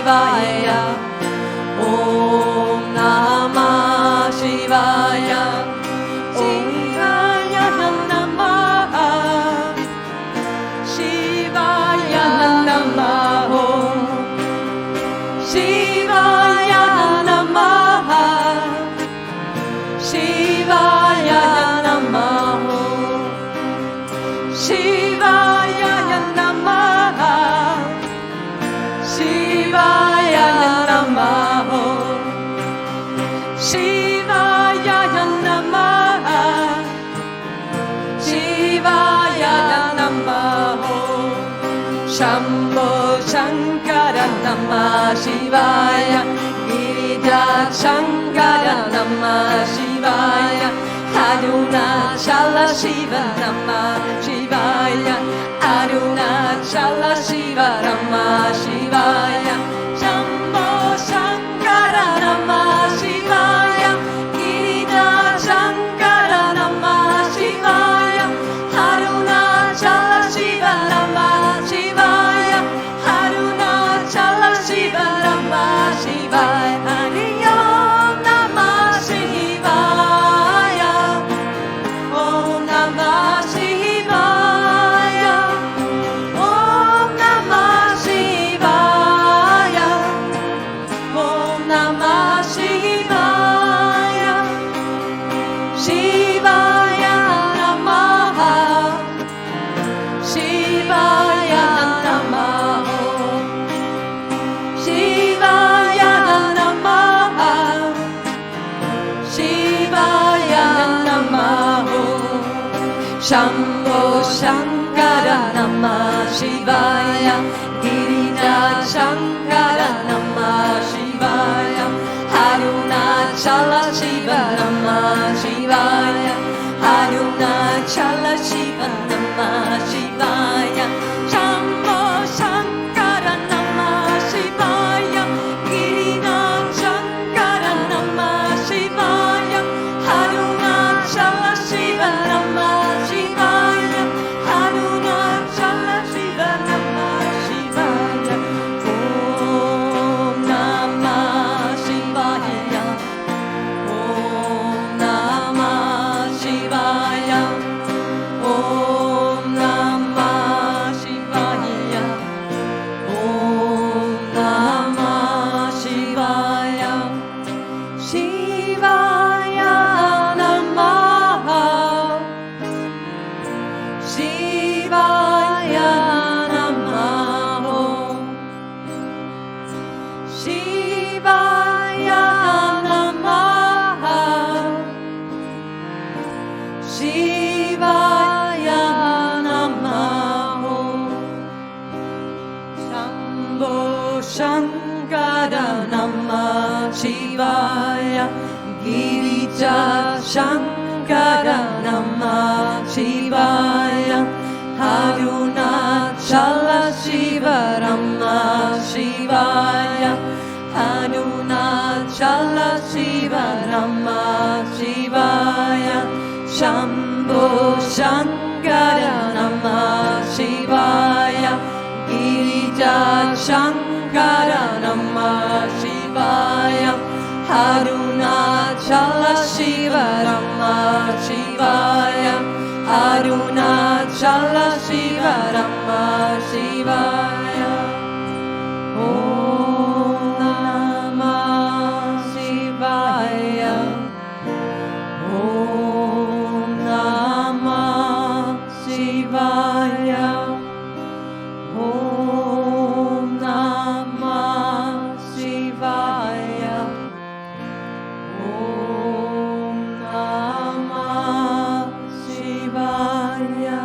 Shivaya. Om Namah Shivaya. Shivaya Namah. Shivaya Namah. Shivaya Namah. Shivaya Namah. Shivaya Namah. Shivaya Namah. Shivaya Namah. Shivaya Namah. Shambho Shankara Namah Shivaya. Girija Shankara Namah Shivaya. Arunachala Shiva Namah Shivaya. Arunachala Shiva Namah Shivaya. Shambho Shankara Namah Shivaya. Girija Shankara Namah Shivaya. Arunachala Shiva Namah Shivaya. Arunachala Shiva Namah Shivaya. Hari Om Namah Shivaya. Om Namah Shivaya. Om Namah Shivaya. Om Namah Shivaya. Shivaya Namah. Shivaya Namah. Shivaya Namah. Shivaya Namah. Shambho Shankara Namah Shivaya. Girija Shankara Namah Shivaya. Arunachala Shiva Namah Shivaya. Arunachala Shiva Namah Shivaya. Shambho Shankara Namah Shivaya. Girija Shankara Namah Shivaya. Arunachala Shiva Namah Shivaya. Arunachala Shiva Namah Shivaya. Om Namah Shivaya. Om Namah Shivaya. Om Namah Shivaya. Om Namah Shivaya. Shivaya Namah. Shivaya Namah. Shivaya Namah. Shivaya Namah. Shambho Shankara Namah Shivaya. Girija Shankara Namah Shivaya. Arunachala Shiva Namah Shivaya. Arunachala Shiva Namah Shivaya. Shambho Shankara Namah Shivaya. Girija Shankara Namah Shivaya. Arunachala Shiva Namah Shivaya. Arunachala Shiva Namah Shivaya. Om Namah Shivaya. Om Namah Shivaya. Om Namah Shivaya. Om Namah Shivaya.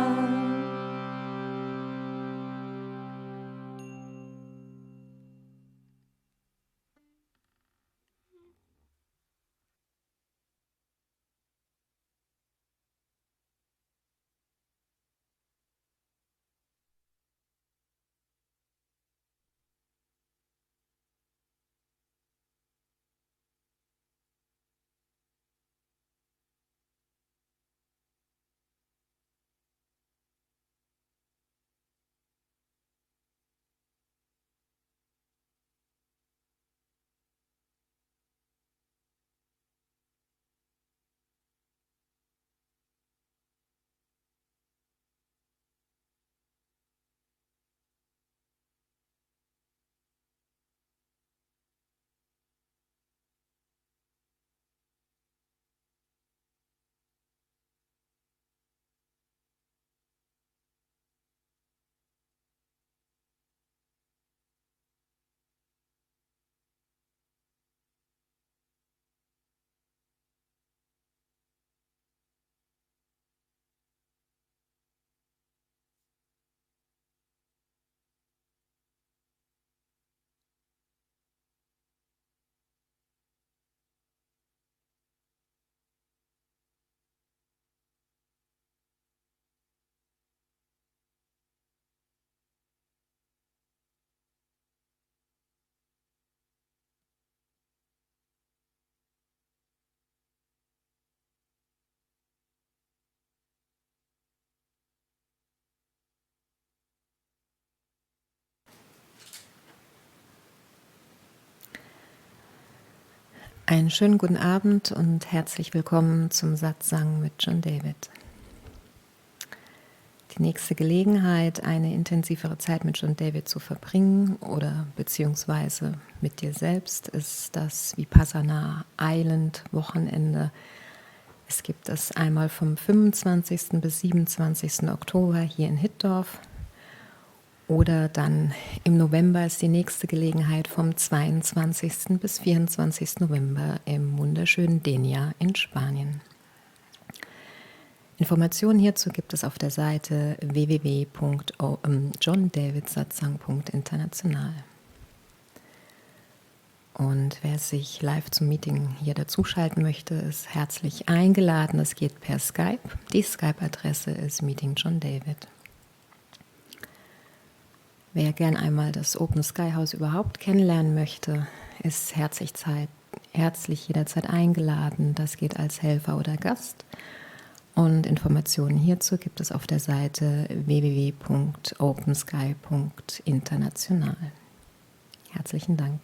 Einen schönen guten Abend und herzlich willkommen zum Satsang mit John David. Die nächste Gelegenheit, eine intensivere Zeit mit John David zu verbringen oder beziehungsweise mit dir selbst, ist das Vipassana Island Wochenende. Es gibt es einmal vom 25. bis 27. Oktober hier in Hittorf. Oder dann im November ist die nächste Gelegenheit vom 22. bis 24. November im wunderschönen Denia in Spanien. Informationen hierzu gibt es auf der Seite www.johndavidsatsang.international. Und wer sich live zum Meeting hier dazuschalten möchte, ist herzlich eingeladen. Es geht per Skype. Die Skype-Adresse ist Meeting John David. Wer gern einmal das Open Sky House überhaupt kennenlernen möchte, ist herzlich jederzeit eingeladen. Das geht als Helfer oder Gast. Und Informationen hierzu gibt es auf der Seite www.opensky.international. Herzlichen Dank.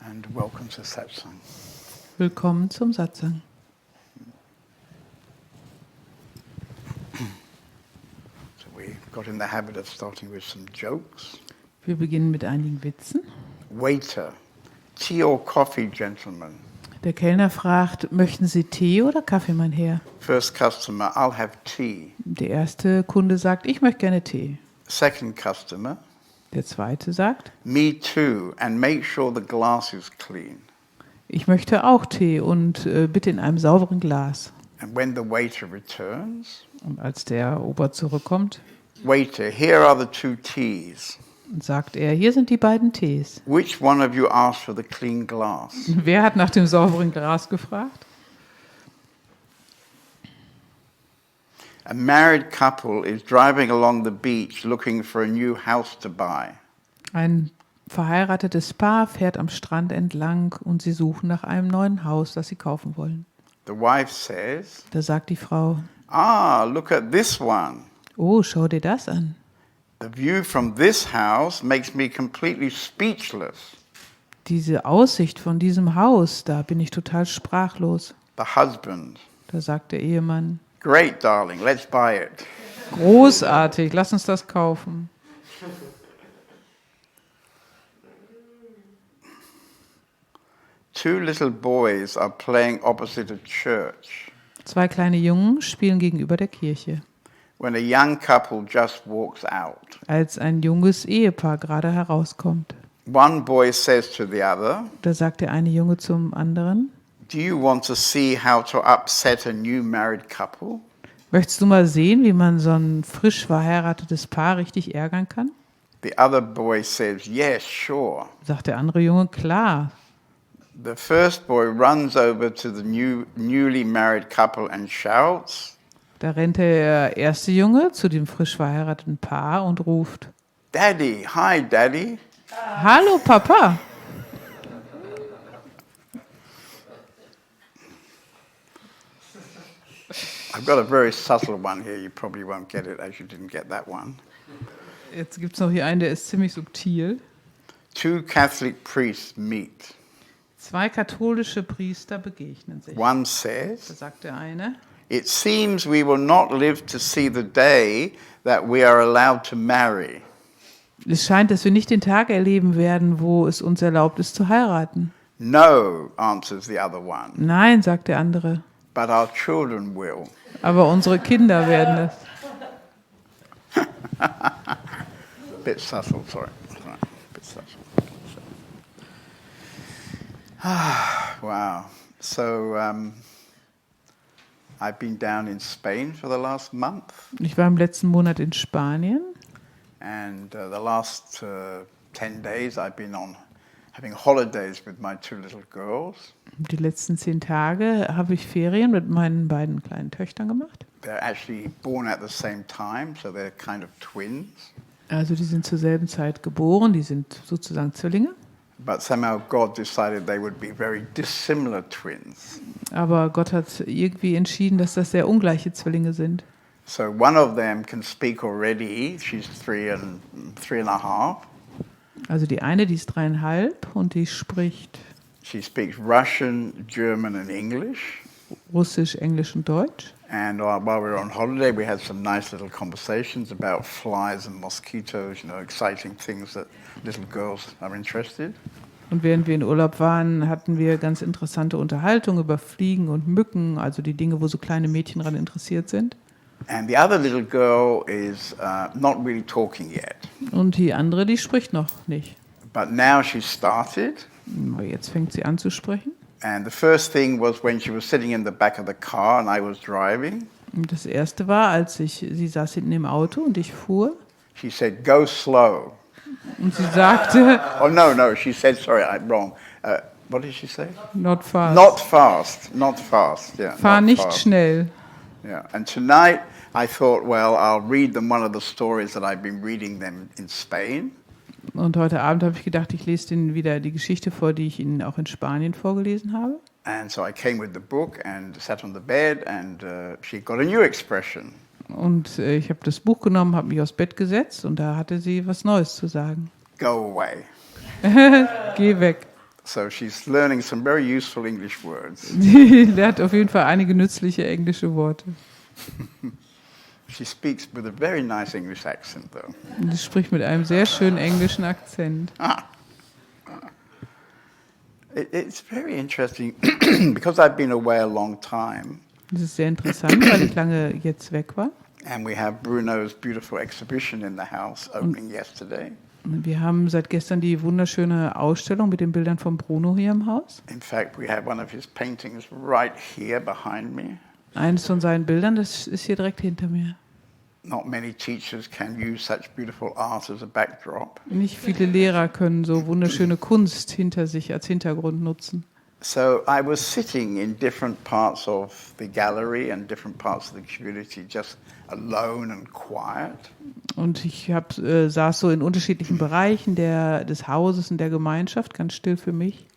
And welcome to Satsang. Willkommen zum Satsang. So we got in the habit of starting with some jokes. Wir beginnen mit einigen Witzen. Waiter, tea or coffee, gentlemen? Der Kellner fragt, möchten Sie Tee oder Kaffee, mein Herr? First customer, I'll have tea. Der erste Kunde sagt, ich möchte gerne Tee. Second customer, Der zweite sagt, me too, and make sure the glass is clean. ich möchte auch Tee und bitte in einem sauberen Glas. And when the waiter returns, Und als der Ober zurückkommt, waiter, here are the two teas. sagt er, hier sind die beiden Tees. Which one of you asked for the clean glass? Wer hat nach dem sauberen Glas gefragt? A married couple is driving along the beach looking for a new house to buy. Ein verheiratetes Paar fährt am Strand entlang und sie suchen nach einem neuen Haus, das sie kaufen wollen. The wife says, Da sagt die Frau, look at this one. oh, schau dir das an. The view from this house makes me completely speechless. Diese Aussicht von diesem Haus, da bin ich total sprachlos. The husband, Da sagt der Ehemann, great darling, let's buy it. großartig, lass uns das kaufen. Two little boys are playing opposite a church Zwei kleine Jungen spielen gegenüber der Kirche, when a young couple just walks out. als ein junges Ehepaar gerade herauskommt. One boy says to the other, Da sagt der eine Junge zum anderen, do you want to see how to upset a new married couple? möchtest du mal sehen, wie man so ein frisch verheiratetes Paar richtig ärgern kann? The other boy says, yes, sure. Sagt der andere Junge, klar. The first boy runs over to the newly married couple and shouts, Da rennt der erste Junge zu dem frisch verheirateten Paar und ruft, Daddy, hi Daddy. hallo Papa. I've got a very subtle one here. You probably won't get it as you didn't get that one. Jetzt gibt es noch hier einen, der ist ziemlich subtil. Two Catholic priests meet. Zwei katholische Priester begegnen sich. One Da says, sagt der eine, it seems we will not live to see the day that we are allowed to marry. es scheint, dass wir nicht den Tag erleben werden, wo es uns erlaubt ist zu heiraten. No, answers the other one, Nein, sagt der andere, but our children will. aber unsere Kinder werden es. Bit subtle, sorry. Bit subtle. Wow. So I've been down in Spain for the last month, Ich war im letzten Monat in Spanien and the last 10 days I've been having holidays with my two little girls. Die letzten 10 Tage habe ich Ferien mit meinen beiden kleinen Töchtern gemacht. They're actually born at the same time, so they're kind of twins. Also die sind zur selben Zeit geboren, die sind sozusagen Zwillinge. But somehow God decided they would be very dissimilar twins. Aber Gott hat irgendwie entschieden, dass das sehr ungleiche Zwillinge sind. So one of them can speak already. She's three and a half. Also die eine, die ist 3,5 und die spricht She speaks Russian, German, and English. Russisch, Englisch und Deutsch. And while we were on holiday, we had some nice little conversations about flies and mosquitoes, exciting things that little girls are interested. Und während wir in Urlaub waren, hatten wir ganz interessante Unterhaltungen über Fliegen und Mücken, also die Dinge, wo so kleine Mädchen daran interessiert sind. And the other little girl is not really talking yet. Und die andere, die spricht noch nicht. But now she started. Aber jetzt fängt sie an zu sprechen. And the first thing was when she was sitting in the back of the car and I was driving. Und das erste war, sie saß hinten im Auto und ich fuhr. She said, go slow. Und sie sagte, Oh, no, she said, sorry, I'm wrong. What did she say? not fast. Not fast, yeah. Fahr not nicht fast. schnell. Yeah, and tonight I thought, well, I'll read them one of the stories that I've been reading them in Spain. Und heute Abend habe ich gedacht, ich lese Ihnen wieder die Geschichte vor, die ich Ihnen auch in Spanien vorgelesen habe. And so I came with the book and sat on the bed and she got a new expression. Und ich habe das Buch genommen, habe mich aufs Bett gesetzt und da hatte sie was Neues zu sagen. Go away. Geh weg. So she's learning some very useful English words. Sie lernt auf jeden Fall einige nützliche englische Worte. She speaks with a very nice English accent, though. Und sie spricht mit einem sehr schönen englischen Akzent. It's very interesting because I've been away a long time, Das ist sehr interessant, weil ich lange jetzt weg war. and we have Bruno's beautiful exhibition in the house opening yesterday. Wir haben seit gestern die wunderschöne Ausstellung mit den Bildern von Bruno hier im Haus. In fact, we have one of his paintings right here behind me. Eines von seinen Bildern, das ist hier direkt hinter mir. Not many teachers can use such beautiful art as a backdrop. Nicht viele Lehrer können so wunderschöne Kunst hinter sich als Hintergrund nutzen. So I was sitting in different parts of the gallery and different parts of the community, just alone and quiet. Und ich saß so in unterschiedlichen Bereichen des Hauses und der Gemeinschaft, ganz still für mich.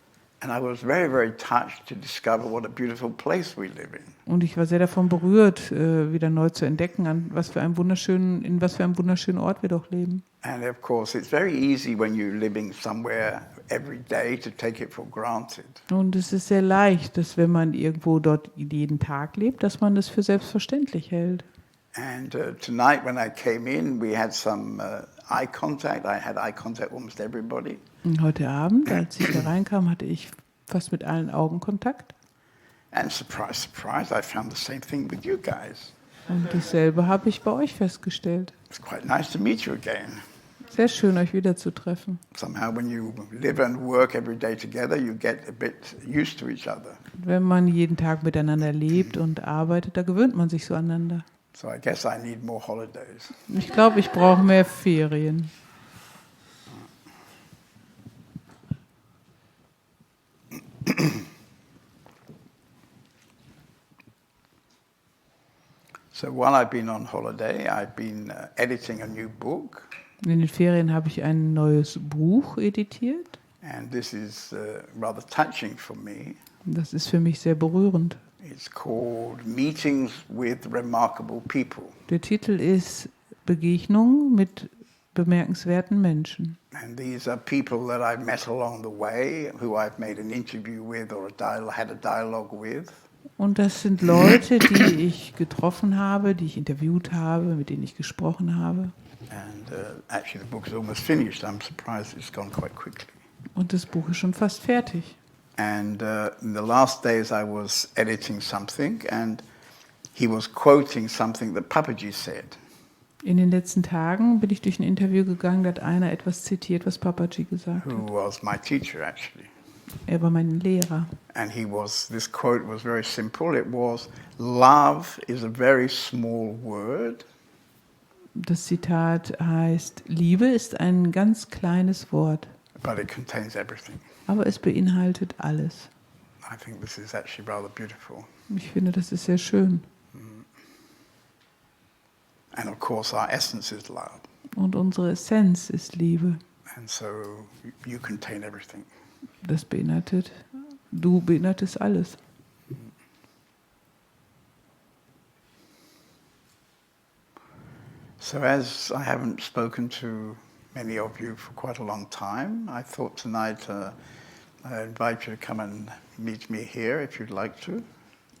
And I was very, very touched to discover what a beautiful place we live in. Und ich war sehr davon berührt, wieder neu zu entdecken, in was für einem wunderschönen Ort wir doch leben. And of course, it's very easy when you're living somewhere every day to take it for granted. Und es ist sehr leicht, dass wenn man irgendwo dort jeden Tag lebt, dass man das für selbstverständlich hält. And tonight when I came in, we had some eye contact. I had eye contact with almost everybody. Und heute Abend, als ich da reinkam, hatte ich fast mit allen Augenkontakt. And surprise, surprise, I found the same thing with you guys. Und dasselbe habe ich bei euch festgestellt. It's quite nice to meet you again. Sehr schön, euch wiederzutreffen. Somehow when you live and work every day together, you get a bit used to each other. Wenn man jeden Tag miteinander lebt und arbeitet, da gewöhnt man sich so aneinander. So I guess I need more holidays. Ich glaube, ich brauche mehr Ferien. So while I've been on holiday, I've been editing a new book. In den Ferien habe ich ein neues Buch editiert. And this is rather touching for me. Das ist für mich sehr berührend. It's called Meetings with Remarkable People. Der Titel ist Begegnungen mit bemerkenswerten Menschen. And these are people that I've met along the way, who I've made an interview with or had a dialogue with. Und das sind Leute, die ich getroffen habe, die ich interviewt habe, mit denen ich gesprochen habe. And actually the book is almost finished. I'm surprised it's gone quite quickly. Und das Buch ist schon fast fertig. And in the last days I was editing something and he was quoting something that Papaji said. In den letzten Tagen bin ich durch ein Interview gegangen, da hat einer etwas zitiert, was Papaji gesagt Who hat. was my teacher actually. Er war mein Lehrer. And this quote was very simple. It was, love is a very small word. Das Zitat heißt, Liebe ist ein ganz kleines Wort, But it contains everything. aber es beinhaltet alles. I think this is actually rather beautiful. Ich finde, das ist sehr schön. And of course our essence is love. Und unsere Essenz ist Liebe. And so you contain everything. Du beinhaltest alles. So as I haven't spoken to many of you for quite a long time, I thought tonight I invite you to come and meet me here if you'd like to.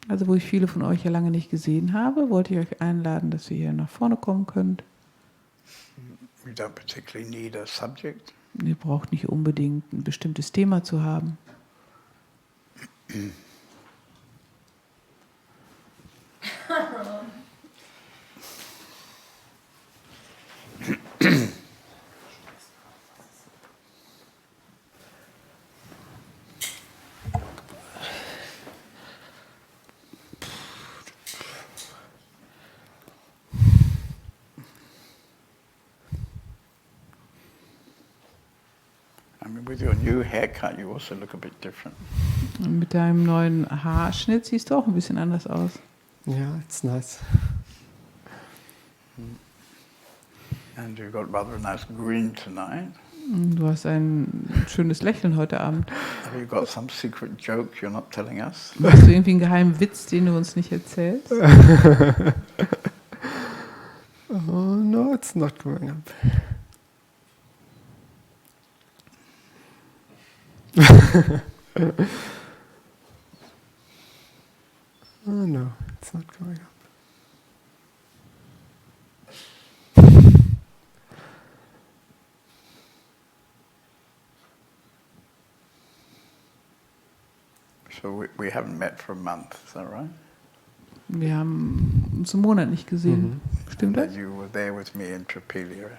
Also wo ich viele von euch ja lange nicht gesehen habe, wollte ich euch einladen, dass ihr hier nach vorne kommen könnt. You don't particularly need a subject. Ihr braucht nicht unbedingt ein bestimmtes Thema zu haben. I mean, with your new haircut, you also look a bit different. Und mit deinem neuen Haarschnitt siehst du auch ein bisschen anders aus. Yeah, it's nice. And you've got rather a nice grin tonight. Du hast ein schönes Lächeln heute Abend. Have you got some secret joke you're not telling us? Hast du irgendwie einen geheimen Witz, den du uns nicht erzählst? Oh, no, it's not growing up. Oh no, it's not going up. So we haven't met for a month, is that right? Wir haben uns einen Monat nicht gesehen. Stimmt And das? then you were there with me in Tripelia.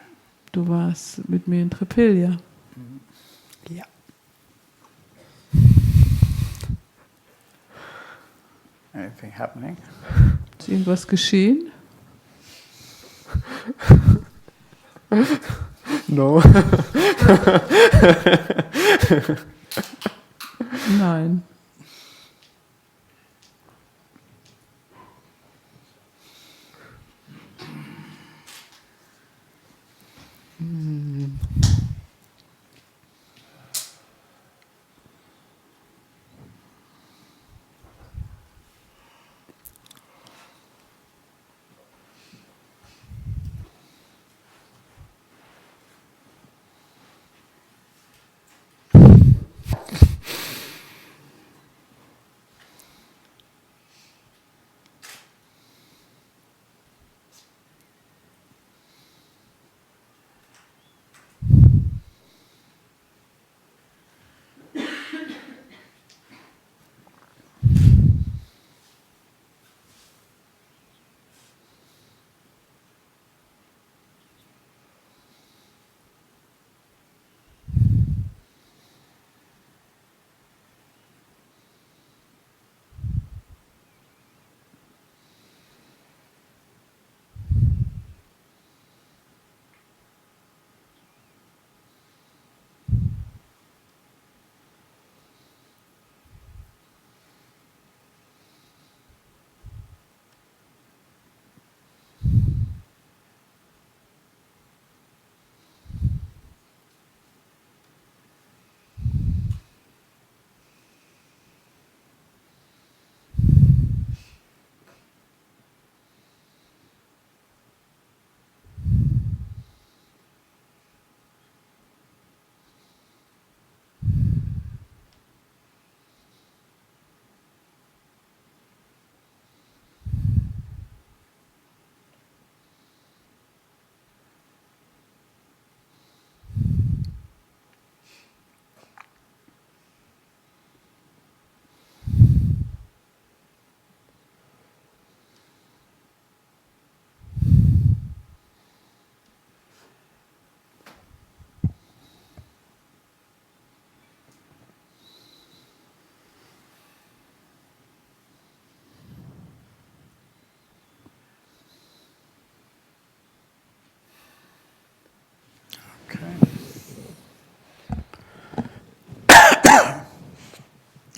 Du warst mit mir in Tripelia. Ja. Anything happening? Ist irgendwas geschehen? No. Nein.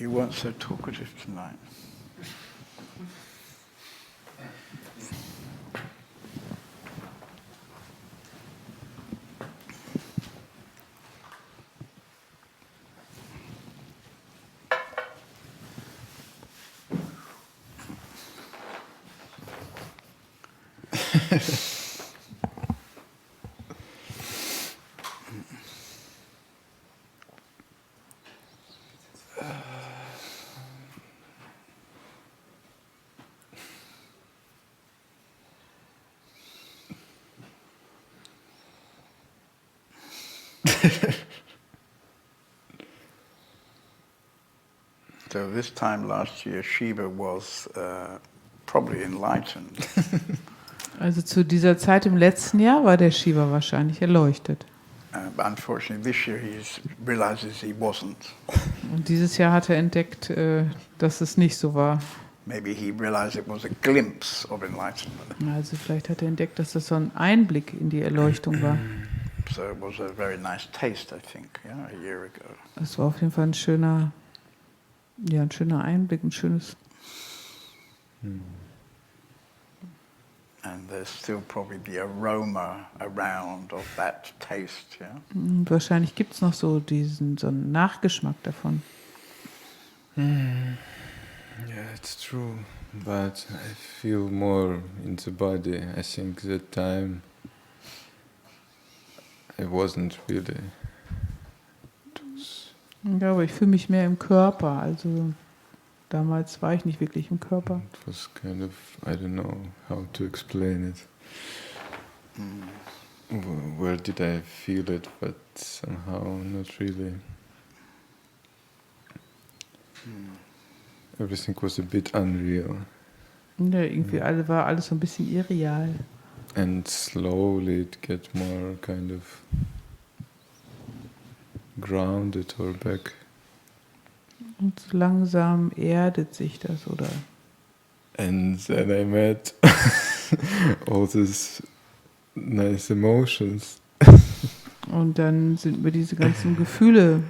You weren't so talkative tonight. So this time last year, Shiva was probably enlightened. Also zu dieser Zeit im letzten Jahr war der Shiva wahrscheinlich erleuchtet. But unfortunately, this year he realizes he wasn't. Und dieses Jahr hat er entdeckt, dass es nicht so war. Maybe he realized it was a glimpse of enlightenment. Also vielleicht hat er entdeckt, dass das so ein Einblick in die Erleuchtung war. So it was a very nice taste, I think, yeah, a year ago. Es war auf jeden Fall ein schöner Einblick, ein schönes. And there's still probably the aroma around of that taste, yeah. Und wahrscheinlich gibt es noch so einen Nachgeschmack davon. Yeah, it's true, but I feel more in the body. I think that time I wasn't really. Ja, aber ich fühle mich mehr im Körper. Also damals war ich nicht wirklich im Körper. It was kind of, I don't know how to explain it. Where did I feel it, but somehow not really. Everything was a bit unreal. Ja, irgendwie war alles so ein bisschen irreal. And slowly it get more kind of grounded or back. Und so langsam erdet sich das, oder? And then I met all these nice emotions. Und dann sind mir diese ganzen Gefühle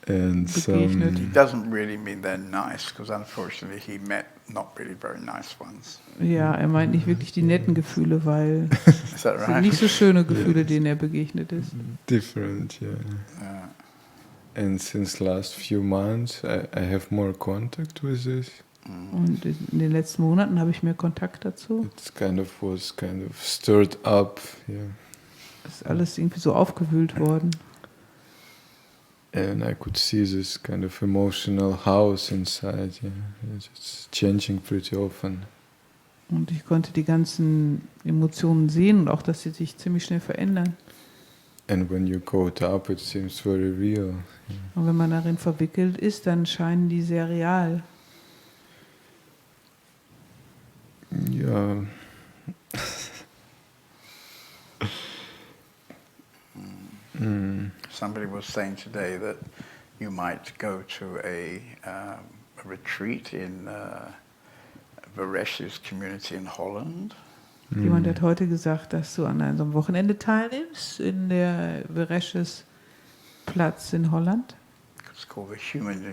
And begegnet. It doesn't really mean they're nice, because unfortunately he met not really very nice ones. Ja, er meint nicht wirklich die netten Gefühle, weil Is that es sind right? nicht so schöne Gefühle, denen er begegnet ist. different, yeah. And since last few months, I have more contact with this. Und in den letzten Monaten habe ich mehr Kontakt dazu. It's was kind of stirred up, yeah. Es ist alles irgendwie so aufgewühlt worden. And I could see this kind of emotional house inside, yeah. It's changing pretty often. Und ich konnte die ganzen Emotionen sehen und auch, dass sie sich ziemlich schnell verändern. And when you caught up, it seems very real. Und wenn man darin verwickelt ist, dann scheinen die sehr real. Yeah. Somebody was saying today that you might go to a retreat in Varesh's community in Holland. Jemand hat heute gesagt, dass du an einem Wochenende teilnimmst in der Veresches Platz in Holland, It's called the Human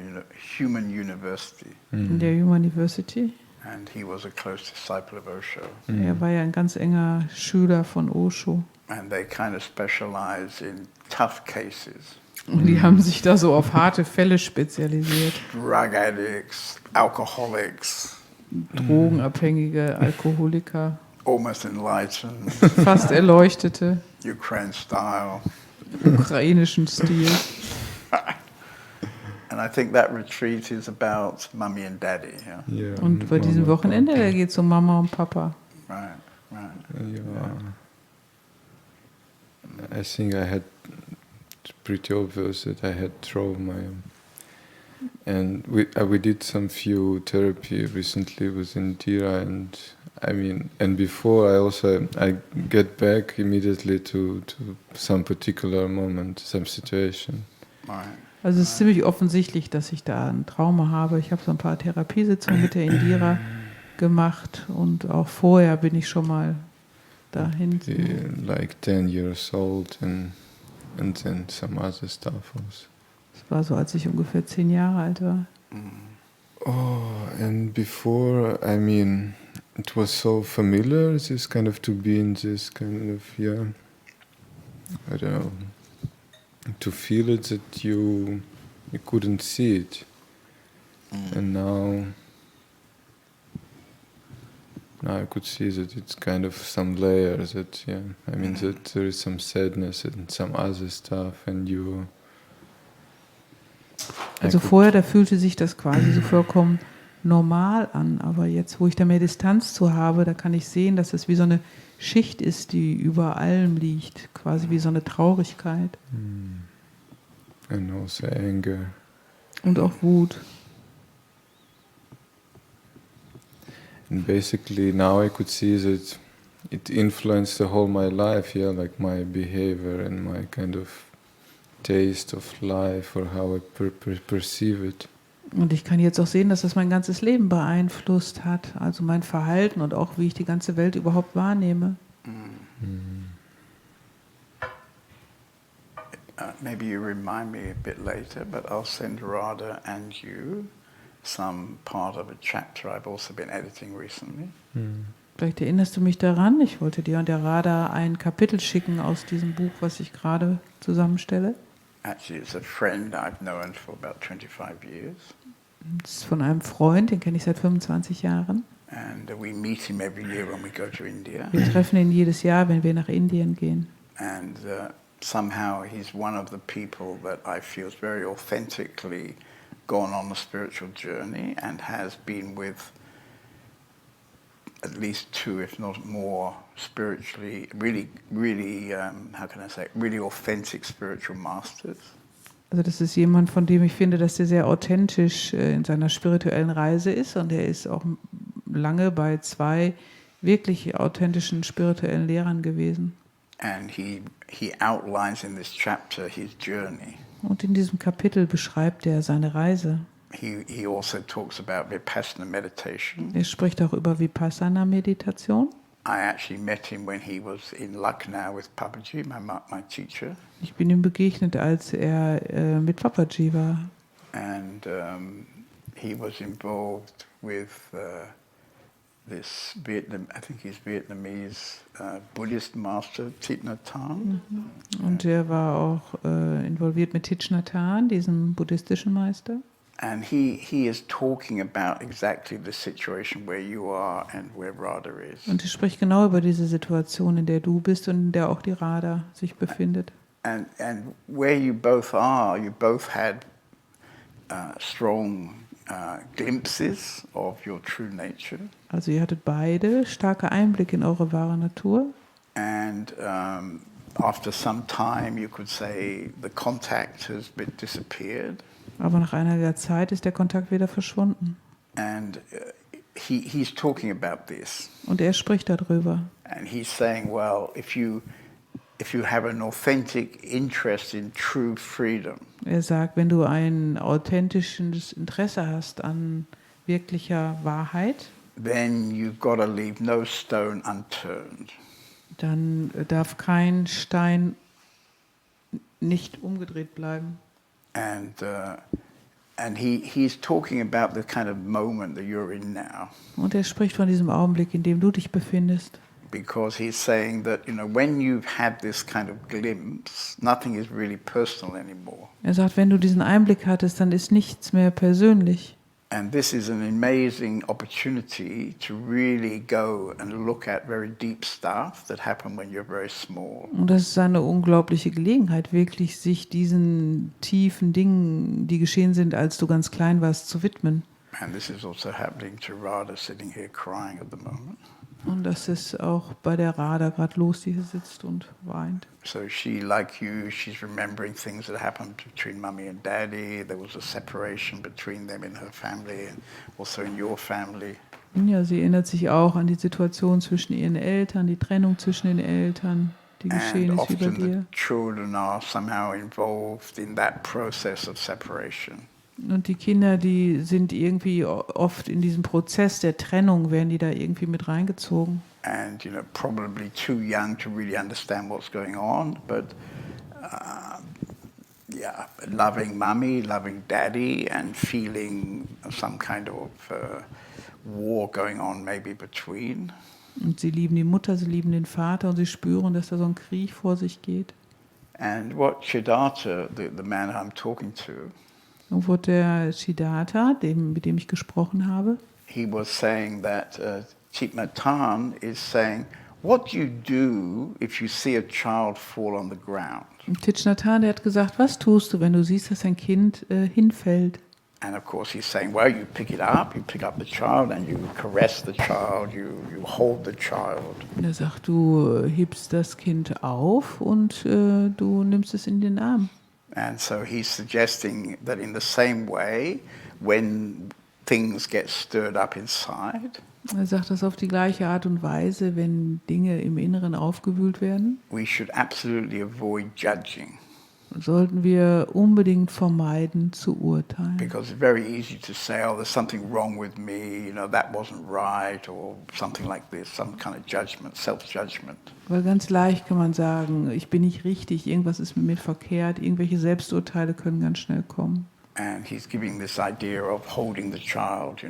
University. in der Human University. And he was a close disciple of Osho. Er war ja ein ganz enger Schüler von Osho. And they kind of specialize in tough cases. Und die haben sich da so auf harte Fälle spezialisiert. Drug addicts, alcoholics, Drogenabhängige, Alkoholiker, almost enlightened, fast Erleuchtete, Ukraine style. ukrainischen Stil. And I think that retreat is about mummy and daddy. Yeah? Yeah. Und bei diesem Wochenende, da geht es um Mama und Papa. Right, right. Yeah. I think I had pretty obvious that I had trauma, and we did some few therapy recently with Indira, and I mean, and before I get back immediately to some particular moment, some situation. Right. Also es ist ziemlich offensichtlich, dass ich da ein Trauma habe. Ich habe so ein paar Therapiesitzungen mit der Indira gemacht und auch vorher bin ich schon mal dahin. Like 10 years old and then some other stuff also. Das war so, als ich ungefähr 10 Jahre alt war. Oh, and before, I mean, it was so familiar, this kind of to be in this kind of, yeah, I don't know, to feel it that you couldn't see it. And now I could see that it's kind of some layers that, yeah, I mean that there is some sadness and some other stuff and you... Also vorher, da fühlte sich das quasi so vollkommen normal an, aber jetzt, wo ich da mehr Distanz zu habe, da kann ich sehen, dass es wie so eine Schicht ist, die über allem liegt, quasi wie so eine Traurigkeit. And also anger. Und auch Wut. And basically now I could see that it influenced the whole my life, yeah, like my behavior and my kind of taste of life or how I perceive it. Und ich kann jetzt auch sehen, dass das mein ganzes Leben beeinflusst hat, also mein Verhalten und auch wie ich die ganze Welt überhaupt wahrnehme. Maybe you remind me a bit later, but I'll send Radha and you some part of a chapter I've also been editing recently. Vielleicht erinnerst du mich daran, ich wollte dir und der Radha ein Kapitel schicken aus diesem Buch, was ich gerade zusammenstelle. Actually, it's a friend I've known for about 25 years. Das ist von einem Freund, den kenne ich seit 25 Jahren. And we meet him every year when we go to India. Wir treffen ihn jedes Jahr, wenn wir nach Indien gehen. And somehow he's one of the people that I feel is very authentically gone on a spiritual journey and has been with at least two, if not more, spiritually, really, how can I say, really authentic spiritual masters. Also das ist jemand, von dem ich finde, dass er sehr authentisch in seiner spirituellen Reise ist und er ist auch lange bei 2 wirklich authentischen spirituellen Lehrern gewesen. And he outlines in this chapter his journey. Und in diesem Kapitel beschreibt er seine Reise. He also talks about Vipassana meditation. Er spricht auch über Vipassana-Meditation. I actually met him when he was in Lucknow with Papaji, my teacher. Ich bin ihm begegnet, als er mit Papaji war. And he was involved with this Vietnamese Buddhist master, Thich Nhat Hanh. Und er war auch involviert mit Thich Nhat Hanh, diesem buddhistischen Meister. And he is talking about exactly the situation where you are and where Radha is. Und er spricht genau über diese Situation, in der du bist und in der auch die Radha sich befindet. And where you both are, you both had strong glimpses of your true nature. Also ihr hattet beide starke Einblicke in eure wahre Natur. And after some time, you could say the contact has been disappeared. Aber nach einiger Zeit ist der Kontakt wieder verschwunden. And he's talking about this. Und er spricht darüber. And he's saying, well, if you have an authentic interest in true freedom, Er sagt, wenn du ein authentisches Interesse hast an wirklicher Wahrheit, then you've got to leave no stone unturned. dann darf kein Stein nicht umgedreht bleiben. And he's talking about the kind of moment that you're in now. Und er spricht von diesem Augenblick, in dem du dich befindest. Because he's saying that, when you've had this kind of glimpse, nothing is really personal anymore. Er sagt, wenn du diesen Einblick hattest, dann ist nichts mehr persönlich. And this is an amazing opportunity to really go and look at very deep stuff that happened when you're very small. Und das ist eine unglaubliche Gelegenheit, wirklich sich diesen tiefen Dingen, die geschehen sind, als du ganz klein warst, zu widmen. And this is also happening to Radha sitting here crying at the moment. Und das ist auch bei der Radha gerade los, die hier sitzt und weint. So she, like you, she's remembering things that happened between Mummy and Daddy. There was a separation between them in her family and also in your family. Ja, sie erinnert sich auch an die Situation zwischen ihren Eltern, die Trennung zwischen den Eltern, die geschehen And ist wie bei often the dir. children are somehow involved in that process of separation. Und die Kinder, die sind irgendwie oft in diesem Prozess der Trennung, werden die da irgendwie mit reingezogen. And probably too young to really understand what's going on, but loving Mummy, loving Daddy, and feeling some kind of war going on maybe between. Und sie lieben die Mutter, sie lieben den Vater und sie spüren, dass da so ein Krieg vor sich geht. And what Siddhartha, the man I'm talking to, Und wo der Siddhartha, mit dem ich gesprochen habe, he was saying that Thich Nhat Hanh is saying, what do you do if you see a child fall on the ground? und Thich Nhat Hanh, der hat gesagt, was tust du, wenn du siehst, dass ein Kind hinfällt? And of course he's saying, well, you pick up the child and you caress the child, you hold the child. Und er sagt, du hebst das Kind auf und du nimmst es in den Arm. And so he's suggesting that in the same way, when things get stirred up inside, Er sagt das auf die gleiche Art und Weise, wenn Dinge im Inneren aufgewühlt werden, we should absolutely avoid judging. sollten wir unbedingt vermeiden zu urteilen. Because it's very easy to say, oh, there's something wrong with me, that wasn't right, or something like this, some kind of judgment, self-judgment. Weil ganz leicht kann man sagen, ich bin nicht richtig, irgendwas ist mit mir verkehrt, irgendwelche Selbsturteile können ganz schnell kommen. And he's giving this idea of holding the child,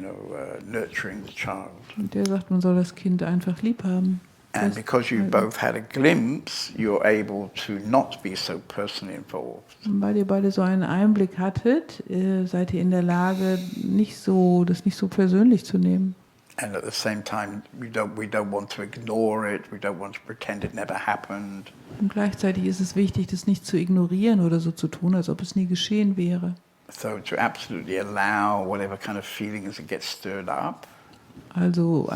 nurturing the child. Und der sagt, man soll das Kind einfach lieb haben. And because you both had a glimpse, you're able to not be so personally involved. Und weil ihr beide so einen Einblick hattet, seid ihr in der Lage, das nicht so persönlich zu nehmen. And at the same time, we don't want to ignore it. We don't want to pretend it never happened. Und gleichzeitig ist es wichtig, das nicht zu ignorieren oder so zu tun, als ob es nie geschehen wäre. So to absolutely allow whatever kind of feelings that get stirred up. Also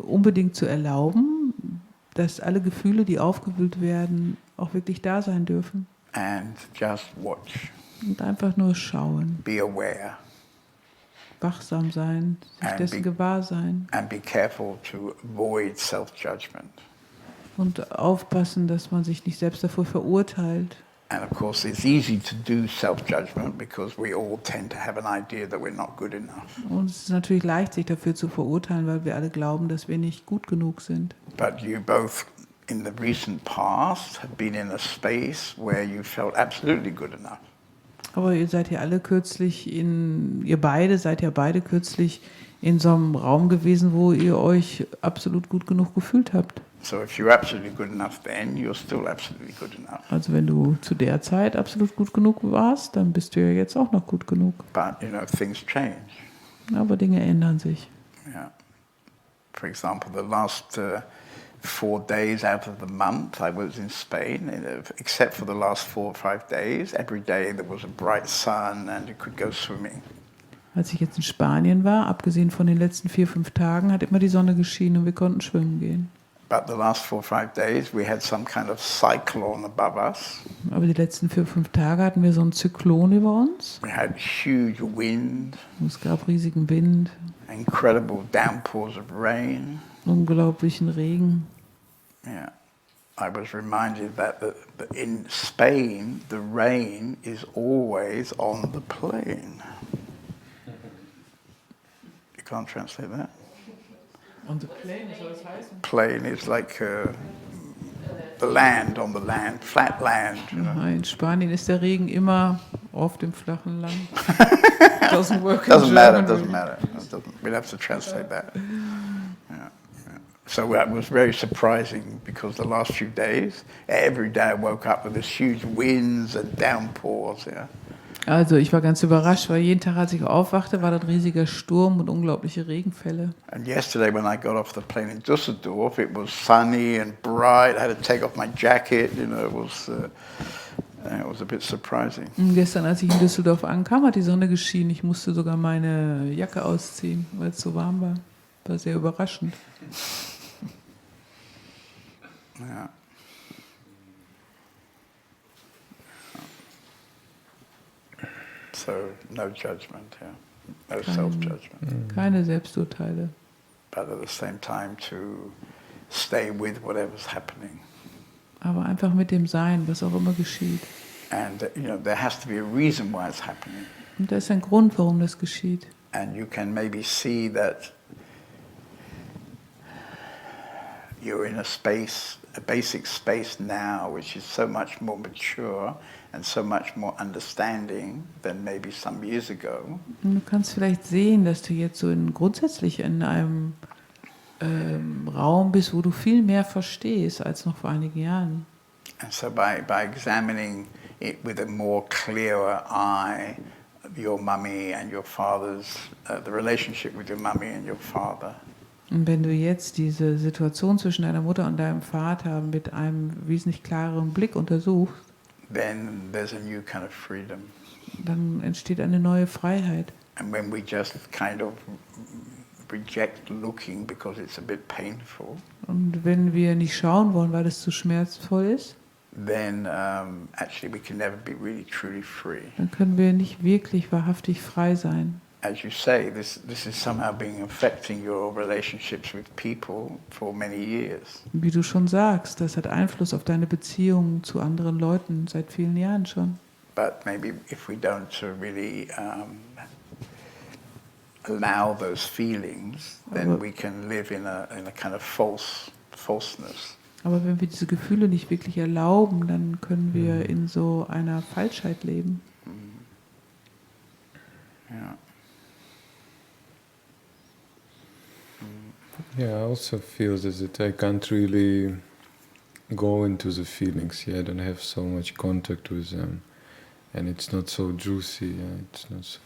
unbedingt zu erlauben, dass alle Gefühle, die aufgewühlt werden, auch wirklich da sein dürfen. And just watch. Und einfach nur schauen, Be aware. wachsam sein, sich dessen gewahr sein. And be careful to avoid self-judgment. Und aufpassen, dass man sich nicht selbst dafür verurteilt. And of course, it's easy to do self-judgment because we all tend to have an idea that we're not good enough. Und es ist natürlich leicht, sich dafür zu verurteilen, weil wir alle glauben, dass wir nicht gut genug sind. But you both, in the recent past, have been in a space where you felt absolutely good enough. Aber ihr beide seid ja beide kürzlich in so einem Raum gewesen, wo ihr euch absolut gut genug gefühlt habt. So if you're absolutely good enough then, you're still absolutely good enough. Also wenn du zu der Zeit absolut gut genug warst, dann bist du ja jetzt auch noch gut genug. But, things change. Aber Dinge ändern sich. Yeah. For example, the last 4 days out of the month I was in Spain, except for the last 4 or 5 days, every day there was a bright sun and you could go swimming. Als ich jetzt in Spanien war, abgesehen von den letzten 4, 5 Tagen, hat immer die Sonne geschienen und wir konnten schwimmen gehen. But the last 4 or 5 days we had some kind of cyclone above us. Aber die letzten 4, 5 Tage hatten wir so einen Zyklon über uns. We had huge wind. Und es gab riesigen Wind. Incredible downpours of rain. Unglaublichen Regen. Yeah. I was reminded that in Spain the rain is always on the plain. You can't translate that? On the plain, soll es heißen? Plain is like the land, on the land, flat land. In Spanien ist der Regen immer auf dem flachen Land. Doesn't work Doesn't in matter. German. We'll have to translate that. Yeah. So that was very surprising because the last few days, every day I woke up with this huge winds and downpours. Yeah. Also ich war ganz überrascht, weil jeden Tag, als ich aufwachte, war da ein riesiger Sturm und unglaubliche Regenfälle. And yesterday when I got off the plane in Düsseldorf, it was sunny and bright. I had to take off my jacket. It was a bit surprising. Und gestern, als ich in Düsseldorf ankam, hat die Sonne geschienen. Ich musste sogar meine Jacke ausziehen, weil es so warm war. War sehr überraschend. Ja. So no judgment, yeah. No self-judgment. Keine Selbsturteile. But at the same time to stay with whatever's happening. Aber einfach mit dem Sein, was auch immer geschieht. And there has to be a reason why it's happening. Und da ist ein Grund, warum das geschieht. And you can maybe see that you're in a basic space now, which is so much more mature and so much more understanding than maybe some years ago. Und du kannst vielleicht sehen, dass du jetzt so grundsätzlich in einem Raum bist, wo du viel mehr verstehst als noch vor einigen Jahren. And so by examining it with a more clearer eye, your mummy and your father's, the relationship with your mummy and your father. Und wenn du jetzt diese Situation zwischen deiner Mutter und deinem Vater mit einem wesentlich klareren Blick untersuchst, then there's a new kind of freedom. Dann entsteht eine neue Freiheit. And when we just kind of reject looking because it's a bit painful, und wenn wir nicht schauen wollen, weil es zu schmerzvoll ist, then actually we can never be really truly free. Dann können wir nicht wirklich wahrhaftig frei sein. As you say, this is somehow being affecting your relationships with people for many years. Wie du schon sagst, das hat Einfluss auf deine Beziehungen zu anderen Leuten seit vielen Jahren schon. But maybe if we don't really allow those feelings, then we can live in a kind of falseness. Aber wenn wir diese Gefühle nicht wirklich erlauben, dann können wir in so einer Falschheit leben. Yeah. Yeah, I also feel that I can't really go into the feelings. Yeah, I don't have so much contact with them, and it's not so juicy. Yeah, it's not so.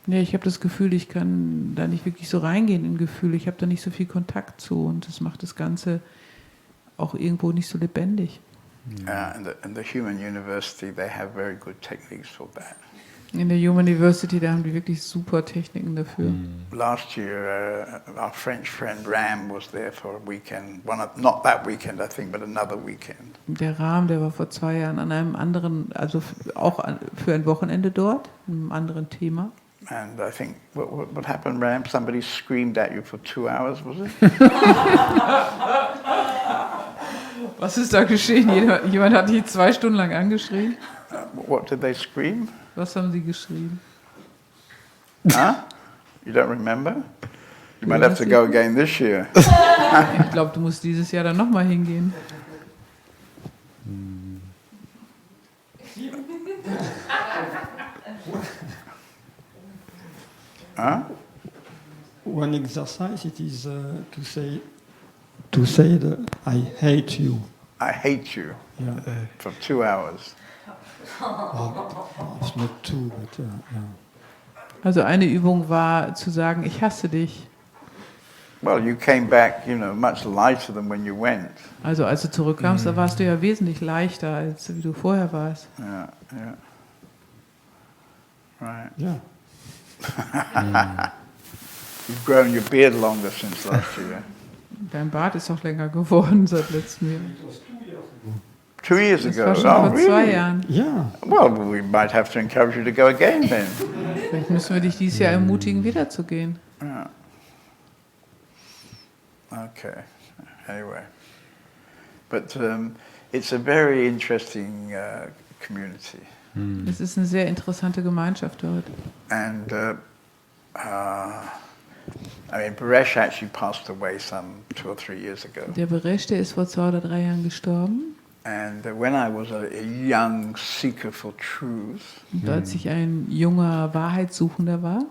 Ja, ich habe das Gefühl, ich kann da nicht wirklich so reingehen in Gefühle. Ich habe da nicht so viel Kontakt zu und das macht das Ganze auch irgendwo nicht so lebendig. In the Human University, they have very good techniques for that. In der Human University, da haben die wirklich super Techniken dafür. Last year, our French friend Ram was there for a weekend. Not that weekend, I think, but another weekend. Der Ram, der war vor 2 Jahren an einem anderen, also auch für ein Wochenende dort, einem anderen Thema. And I think, what happened, Ram? Somebody screamed at you for 2 hours, was it? Was ist da geschehen? Jemand hat dich 2 Stunden lang angeschrien. What did they scream? Was haben sie geschrien? Huh? You don't remember? You might have to go again this year. Ich glaube, du musst dieses Jahr dann nochmal hingehen. Huh? One exercise it is to say that I hate you. I hate you Yeah. for 2 hours. It's not two, but yeah. Also eine Übung war zu sagen, ich hasse dich. Well, you came back, much lighter than when you went. Also als du zurückkamst, da warst du ja wesentlich leichter, als wie du vorher warst. Yeah. Right. Yeah. You've grown your beard longer since last year. Dein Bart ist auch länger geworden seit letztem Jahr. 2 years Das ago. war schon vor 2 Jahren. Yeah. Well, we might have to encourage you to go again then. Vielleicht müssen wir dich dieses Jahr ermutigen, wieder zu gehen. Yeah. Okay. Anyway, but it's a very interesting community, Es ist eine sehr interessante Gemeinschaft dort. and Paresh actually passed away some 2 or 3 years ago. Der Beresh, der ist vor 2 oder 3 Jahren gestorben. And when I was a young seeker for truth, Und als ich ein junger Wahrheitssuchender war,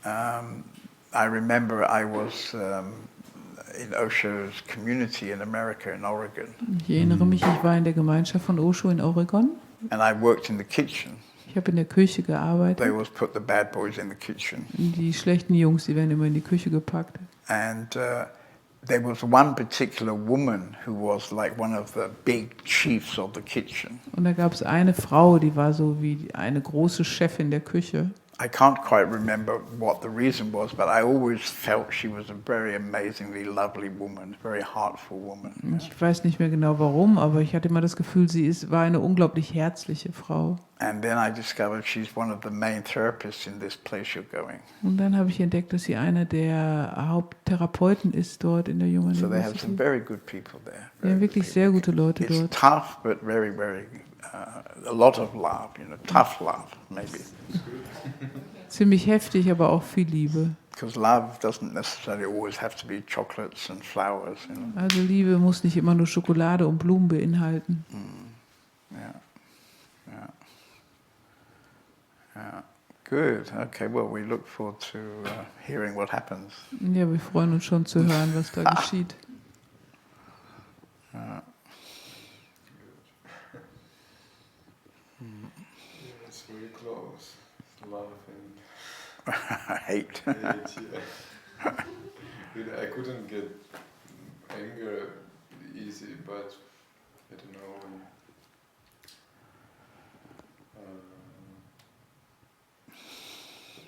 I remember I was in Osho's community in America, in Oregon, ich erinnere mich, ich war in der Gemeinschaft von Osho in Oregon. and I worked in the kitchen. Ich habe in der Küche They gearbeitet. always put the bad boys in the kitchen. Die schlechten Jungs, die werden immer in die Küche gepackt. And there was one particular woman who was like one of the big chiefs of the kitchen. Und da gab es eine Frau, die war so wie eine große Chefin der Küche. I can't quite remember what the reason was, but I always felt she was a very amazingly lovely woman, a very heartful woman. Ich weiß nicht mehr genau warum, aber ich hatte immer das Gefühl, war eine unglaublich herzliche Frau. And then I discovered she's one of the main therapists in this place you're going. Und dann habe ich entdeckt, dass sie eine der Haupttherapeuten ist dort in der Human So they have some University. very good people there. Wir haben wirklich sehr gute Leute It's dort. tough, but very, very, a lot of love, tough love, maybe. Ziemlich heftig, aber auch viel Liebe. Because love doesn't necessarily always have to be chocolates and flowers, Also Liebe muss nicht immer nur Schokolade und Blumen beinhalten. Yeah. Good. Okay. Well, we look forward to hearing what happens. Ja, wir freuen uns schon zu hören, was da geschieht. It's very close. Love and Hate. hate. I couldn't get anger easy, but I don't know.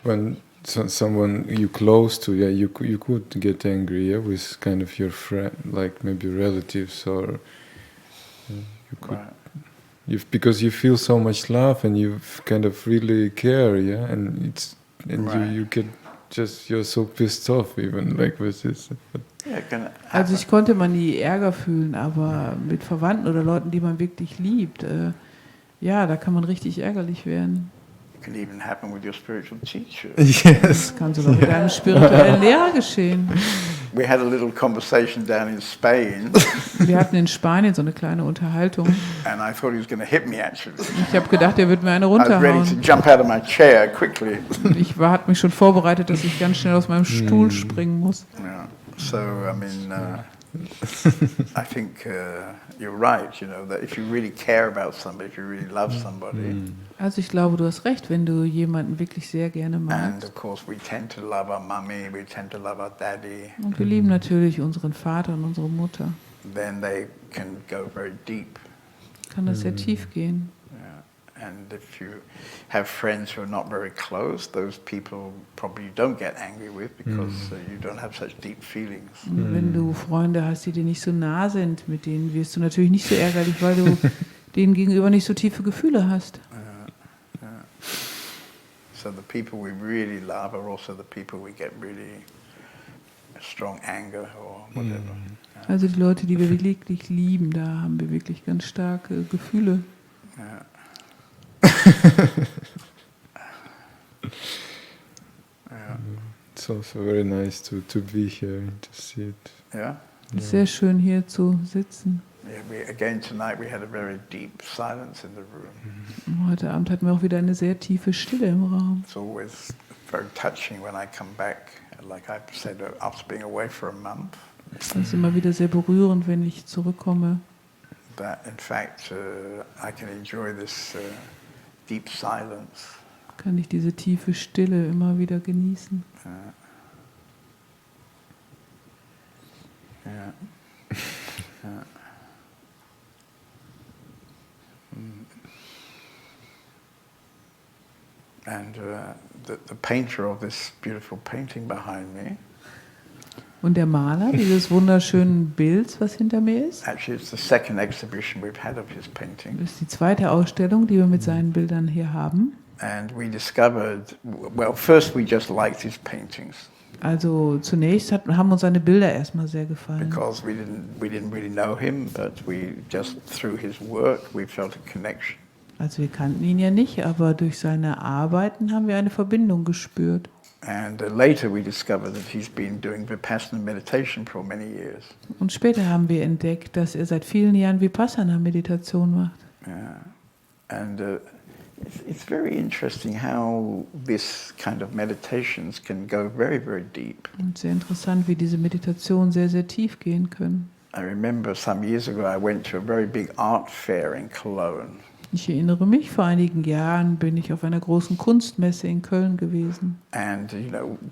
When someone you close to, you could get angry, with kind of your friend, like maybe relatives, or you could. Right. Because you feel so much love and you kind of really care, and Right. you get you're so pissed off even like with this. Yeah, it can Also happen. ich konnte man nie Ärger fühlen, aber mit Verwandten oder Leuten, die man wirklich liebt, ja, da kann man richtig ärgerlich werden. It can even happen with your spiritual teacher. Yes. Das kann sogar mit einem spirituellen Lehrer geschehen. We had a little conversation down in Spain, Wir hatten in Spanien so eine kleine Unterhaltung. and I thought he was going to hit me. Actually, Ich habe gedacht, er wird mir eine I was ready to runterhauen. jump out of my chair quickly. Ich hatte mich schon vorbereitet, dass ich ganz schnell aus meinem Stuhl springen muss. Yeah. So I mean, I think you're right, that if you really care about somebody, if you really love somebody, Also ich glaube, du hast recht, wenn du jemanden wirklich sehr gerne and magst. of course we tend to love our mummy, we tend to love our daddy, Und wir lieben natürlich unseren Vater und unsere Mutter. then they can go very deep. Kann das sehr tief gehen. And if you have friends who are not very close, those people probably you don't get angry with because you don't have such deep feelings. Und wenn du Freunde hast, die dir nicht so nah sind, mit denen wirst du natürlich nicht so ärgerlich, weil du denen gegenüber nicht so tiefe Gefühle hast. So the people we really love are also the people we get really strong anger or whatever. Also die Leute, die wir wirklich lieben, da haben wir wirklich ganz starke Gefühle. Yeah. Yeah. It's also very nice to be here and to see it. Yeah. Es ist sehr schön hier zu sitzen. Yeah. Again tonight we had a very deep silence in the room. Heute Abend hatten wir auch wieder eine sehr tiefe Stille im Raum. It's always very touching when I come back, like I said, after being away for a month. Es ist immer wieder sehr berührend, wenn ich zurückkomme. That in fact I can enjoy this deep silence. Kann ich diese tiefe Stille immer wieder genießen. Yeah. Yeah. And the painter of this beautiful painting behind me, Und der Maler dieses wunderschönen Bilds, was hinter mir ist, actually it's the second exhibition we've had of his painting. ist die zweite Ausstellung, die wir mit seinen Bildern hier haben. And we discovered, well, first we just liked his paintings Also zunächst haben uns seine Bilder erstmal sehr gefallen. because we didn't really know him, but we just through his work we felt a connection. Also wir kannten ihn ja nicht, aber durch seine Arbeiten haben wir eine Verbindung gespürt. And later we discovered that he's been doing Vipassana meditation for many years. Und später haben wir entdeckt, dass er seit vielen Jahren Vipassana-Meditation macht. Yeah. And it's very interesting how this kind of meditations can go very, very deep. Und sehr interessant, wie diese Meditationen sehr, sehr tief gehen können. I remember some years ago I went to a very big art fair in Cologne. Ich erinnere mich, vor einigen Jahren bin ich auf einer großen Kunstmesse in Köln gewesen. And,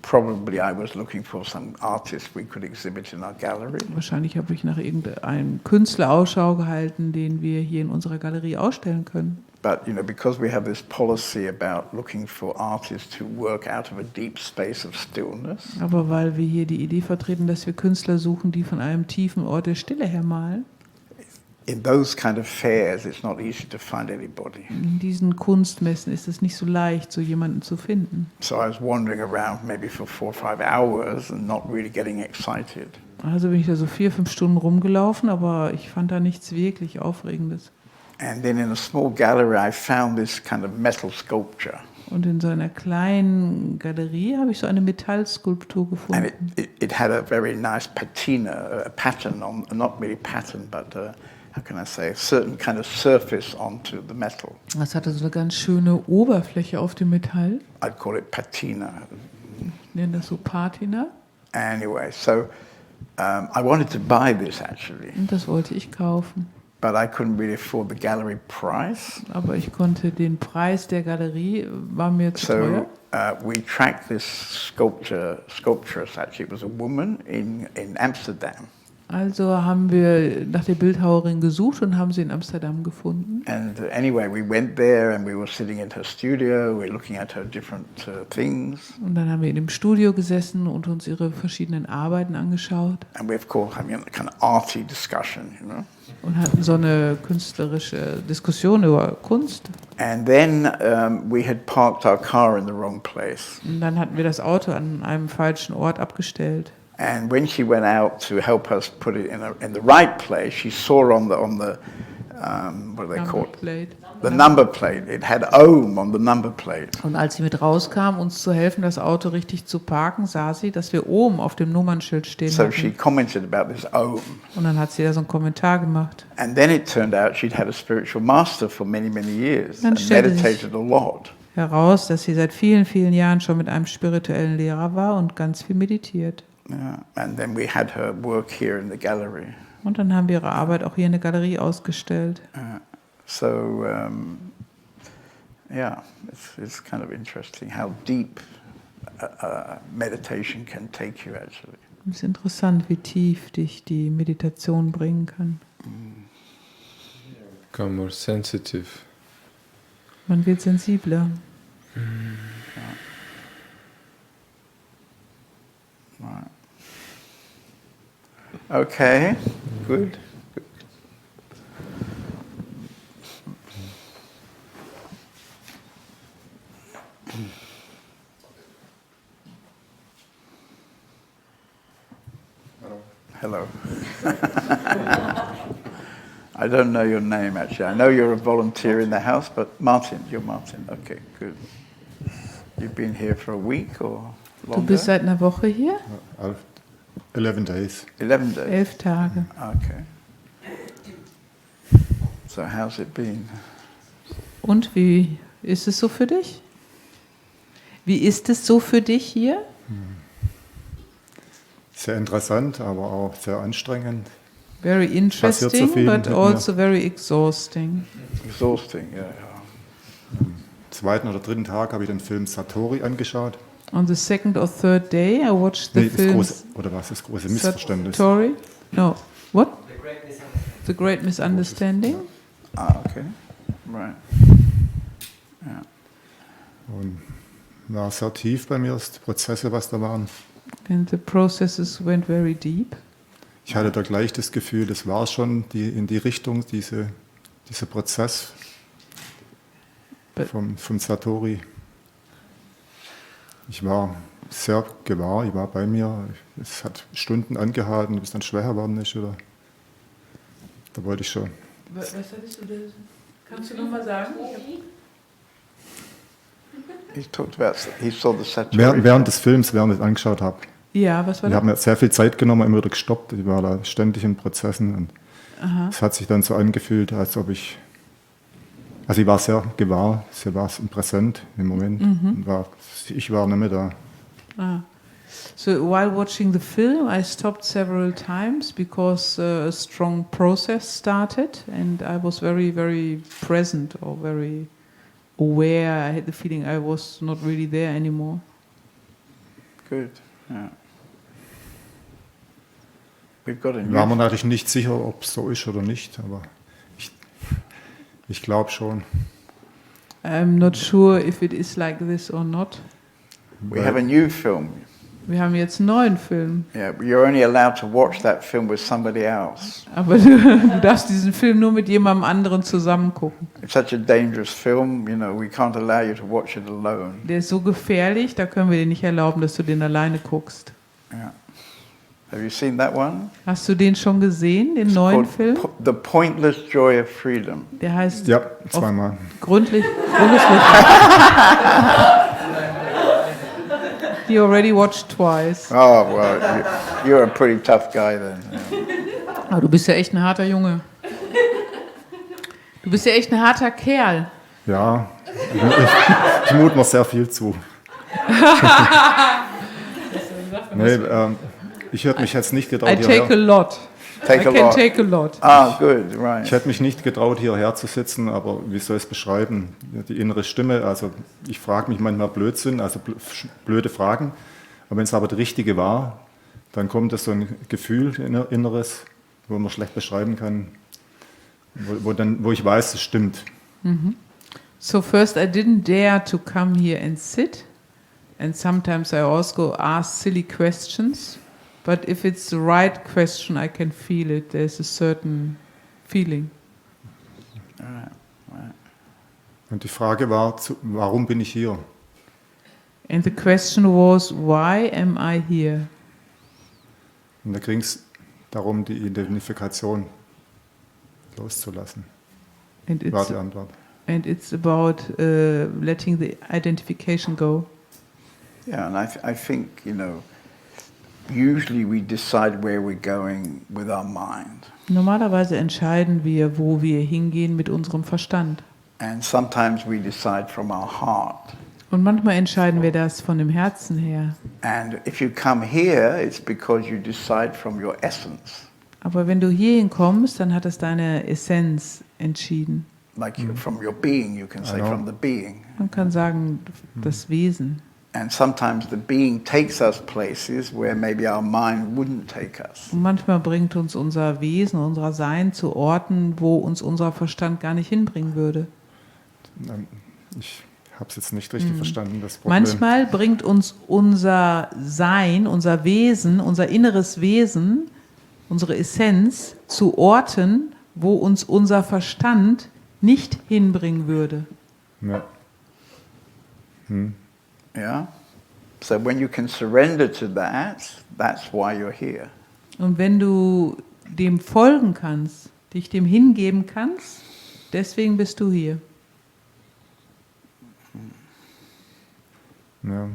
probably I was looking for some artist we could exhibit in our gallery. Wahrscheinlich habe ich nach irgendeinem Künstler Ausschau gehalten, den wir hier in unserer Galerie ausstellen können. But, because we have this policy about looking for artists who work out of a deep space of stillness, Aber weil wir hier die Idee vertreten, dass wir Künstler suchen, die von einem tiefen Ort der Stille her malen, in those kind of fairs it's not easy to find anybody. in diesen Kunstmessen ist es nicht so leicht, so jemanden zu finden. So I was wandering around maybe for 4 or 5 hours and not really getting excited. Also bin ich da so 4-5 Stunden rumgelaufen, aber ich fand da nichts wirklich Aufregendes. And then in a small gallery I found this kind of metal sculpture. Und in so einer kleinen Galerie habe ich so eine Metallskulptur And gefunden. it had a very nice patina, a pattern on, not really pattern, but how can I say, a certain kind of surface onto the metal. Das hatte so eine ganz schöne Oberfläche auf dem Metall. I'd call it patina. Ich nenne das so Patina. Anyway, so I wanted to buy this actually, Und das wollte ich kaufen. but I couldn't really afford the gallery price. Aber ich konnte den Preis der Galerie, war mir zu So teuer. we tracked this sculptress actually. It was a woman in Amsterdam. Also haben wir nach der Bildhauerin gesucht und haben sie in Amsterdam gefunden. And anyway, we went there and we were sitting in her studio. We were looking at her different things. Und dann haben wir in dem Studio gesessen und uns ihre verschiedenen Arbeiten angeschaut And we, of course, having a kind of arty discussion, und hatten so eine künstlerische Diskussion über Kunst. And then we had parked our car in the wrong place. Und dann hatten wir das Auto an einem falschen Ort abgestellt. And when she went out to help us put it in the right place, she saw on the what do they call it? Plate. The number plate. It had Om on the number plate. Und als sie mit rauskam, uns zu helfen, das Auto richtig zu parken, sah sie, dass wir oben auf dem Nummernschild stehen So she hatten. commented about this Om. Und dann hat sie da so einen Kommentar gemacht. And then it turned out she'd had a spiritual master for many, many years Dann and stellte sich meditated a lot. heraus, dass sie seit vielen, vielen Jahren schon mit einem spirituellen Lehrer war und ganz viel meditiert. Yeah. And then we had her work here in the gallery. Und dann haben wir ihre Arbeit auch hier in der Galerie ausgestellt. So, yeah, it's kind of interesting how deep meditation can take you actually. Es ist interessant, wie tief dich die Meditation bringen kann. Become more sensitive. Man wird sensibler. Right. Okay, good. Hello. I don't know your name actually. I know you're a volunteer in the house, but Martin, you're Martin. Okay, good. You've been here for a week or longer? Du bist seit einer Woche hier? 11 days. 11 days. 11 Tage. Okay. So how's it been? Und wie ist es so für dich? Wie ist es so für dich hier? Sehr interessant, aber auch sehr anstrengend. Very Passiert so interesting, viel but mit mir. also very exhausting. Exhausting, yeah. Am zweiten oder dritten Tag habe ich den Film SatTV angeschaut. On the second or third day, I watched the Das film große, oder was das große Missverständnis? SatTV. No, what? The Great Misunderstanding. Okay. Right. Yeah. Und war sehr tief bei mir, die Prozesse, was da waren. And the processes went very deep. Ich hatte da gleich das Gefühl, das war schon in die Richtung, dieser Prozess vom Satori. Ich war sehr gewahr, ich war bei mir. Es hat Stunden angehalten, bis dann schwer geworden ist. Oder da wollte ich schon. Was hattest du denn? Kannst du nochmal sagen? He saw the Satori. Während des Films, während ich es angeschaut habe. Ja, was war Wir das? haben ja sehr viel Zeit genommen, immer wieder gestoppt. Ich war da ständig in Prozessen. Und es hat sich dann so angefühlt, als ob ich war sehr gewahr, sehr war präsent im Moment. Und ich war nicht mehr da. So while watching the film, I stopped several times because a strong process started, and I was very, very present or very aware. I had the feeling I was not really there anymore. Good. Yeah. We've got a Ich war mir natürlich nicht sicher, ob es so ist oder nicht, aber ich glaube schon. I'm not sure if it is like this or not. We have a new film. Wir haben jetzt einen neuen Film, Yeah, but you're only allowed to watch that film with somebody else. aber du darfst diesen Film nur mit jemandem anderen zusammen gucken. It's such a dangerous film, we can't allow you to watch it alone. Der ist so gefährlich, da können wir dir nicht erlauben, dass du den alleine guckst. Yeah. Have you seen that one? Hast du den schon gesehen, den neuen Film? The Pointless Joy of Freedom. Der heißt Ja, zweimal. Gründlich. He already watched twice. Oh, well, you're a pretty tough guy then. Aber du bist ja echt ein harter Junge. Du bist ja echt ein harter Kerl. Ja, ich mute mir sehr viel zu. Nee, ich hätte mich jetzt nicht getraut, I take a lot. I can take a lot. Ah, good, right. Ich hätte mich nicht getraut, hierher zu sitzen, aber wie soll ich es beschreiben? Die innere Stimme, also ich frage mich manchmal Blödsinn, also blöde Fragen, aber wenn es aber die richtige war, dann kommt es so ein Gefühl Inneres, wo man schlecht beschreiben kann, wo ich weiß, es stimmt. So first I didn't dare to come here and sit, and sometimes I also ask silly questions. But if it's the right question, I can feel it. There's a certain feeling. Right. Und die Frage war, warum bin ich hier? And the question was, why am I here? Und da ging es darum, die Identifikation loszulassen. And War die Antwort. it's about letting the identification go. Yeah, and I think, usually we decide where we're going with our mind. Normalerweise entscheiden wir, wo wir hingehen mit unserem Verstand. And sometimes we decide from our heart. Und manchmal entscheiden wir das von dem Herzen her. And if you come here, it's because you decide from your essence. Aber wenn du hierhin kommst, dann hat es deine Essenz entschieden. Like from your being, you can say, know. from the being. Man kann sagen, das Wesen. And sometimes the being takes us places where maybe our mind wouldn't take us. Und manchmal bringt uns unser Wesen, unser Sein zu Orten, wo uns unser Verstand gar nicht hinbringen würde. Ich habe es jetzt nicht richtig verstanden, das Problem. Manchmal bringt uns unser Sein, unser Wesen, unser inneres Wesen, unsere Essenz zu Orten, wo uns unser Verstand nicht hinbringen würde. Ja. Yeah? So when you can surrender to that, that's why you're here. Und wenn du dem folgen kannst, dich dem hingeben kannst, deswegen bist du hier. Ja.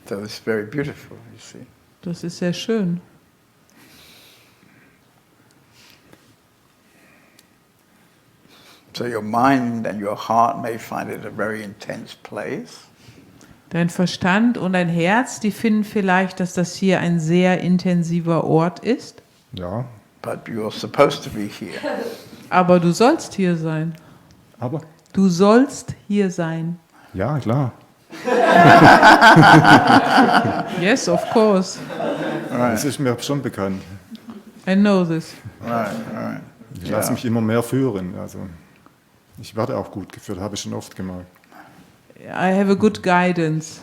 So it's very beautiful, you see. Das ist sehr schön. So your mind and your heart may find it a very intense place. Dein Verstand und dein Herz, die finden vielleicht, dass das hier ein sehr intensiver Ort ist. Ja, But you're supposed to be here. Aber du sollst hier sein. aber Du sollst hier sein. ja, klar. Yes, of course. Das ist mir schon bekannt. I know this. Right, right. Ich lasse mich immer mehr führen. Also ich werde auch gut geführt, habe ich schon oft gemerkt. I have a good guidance.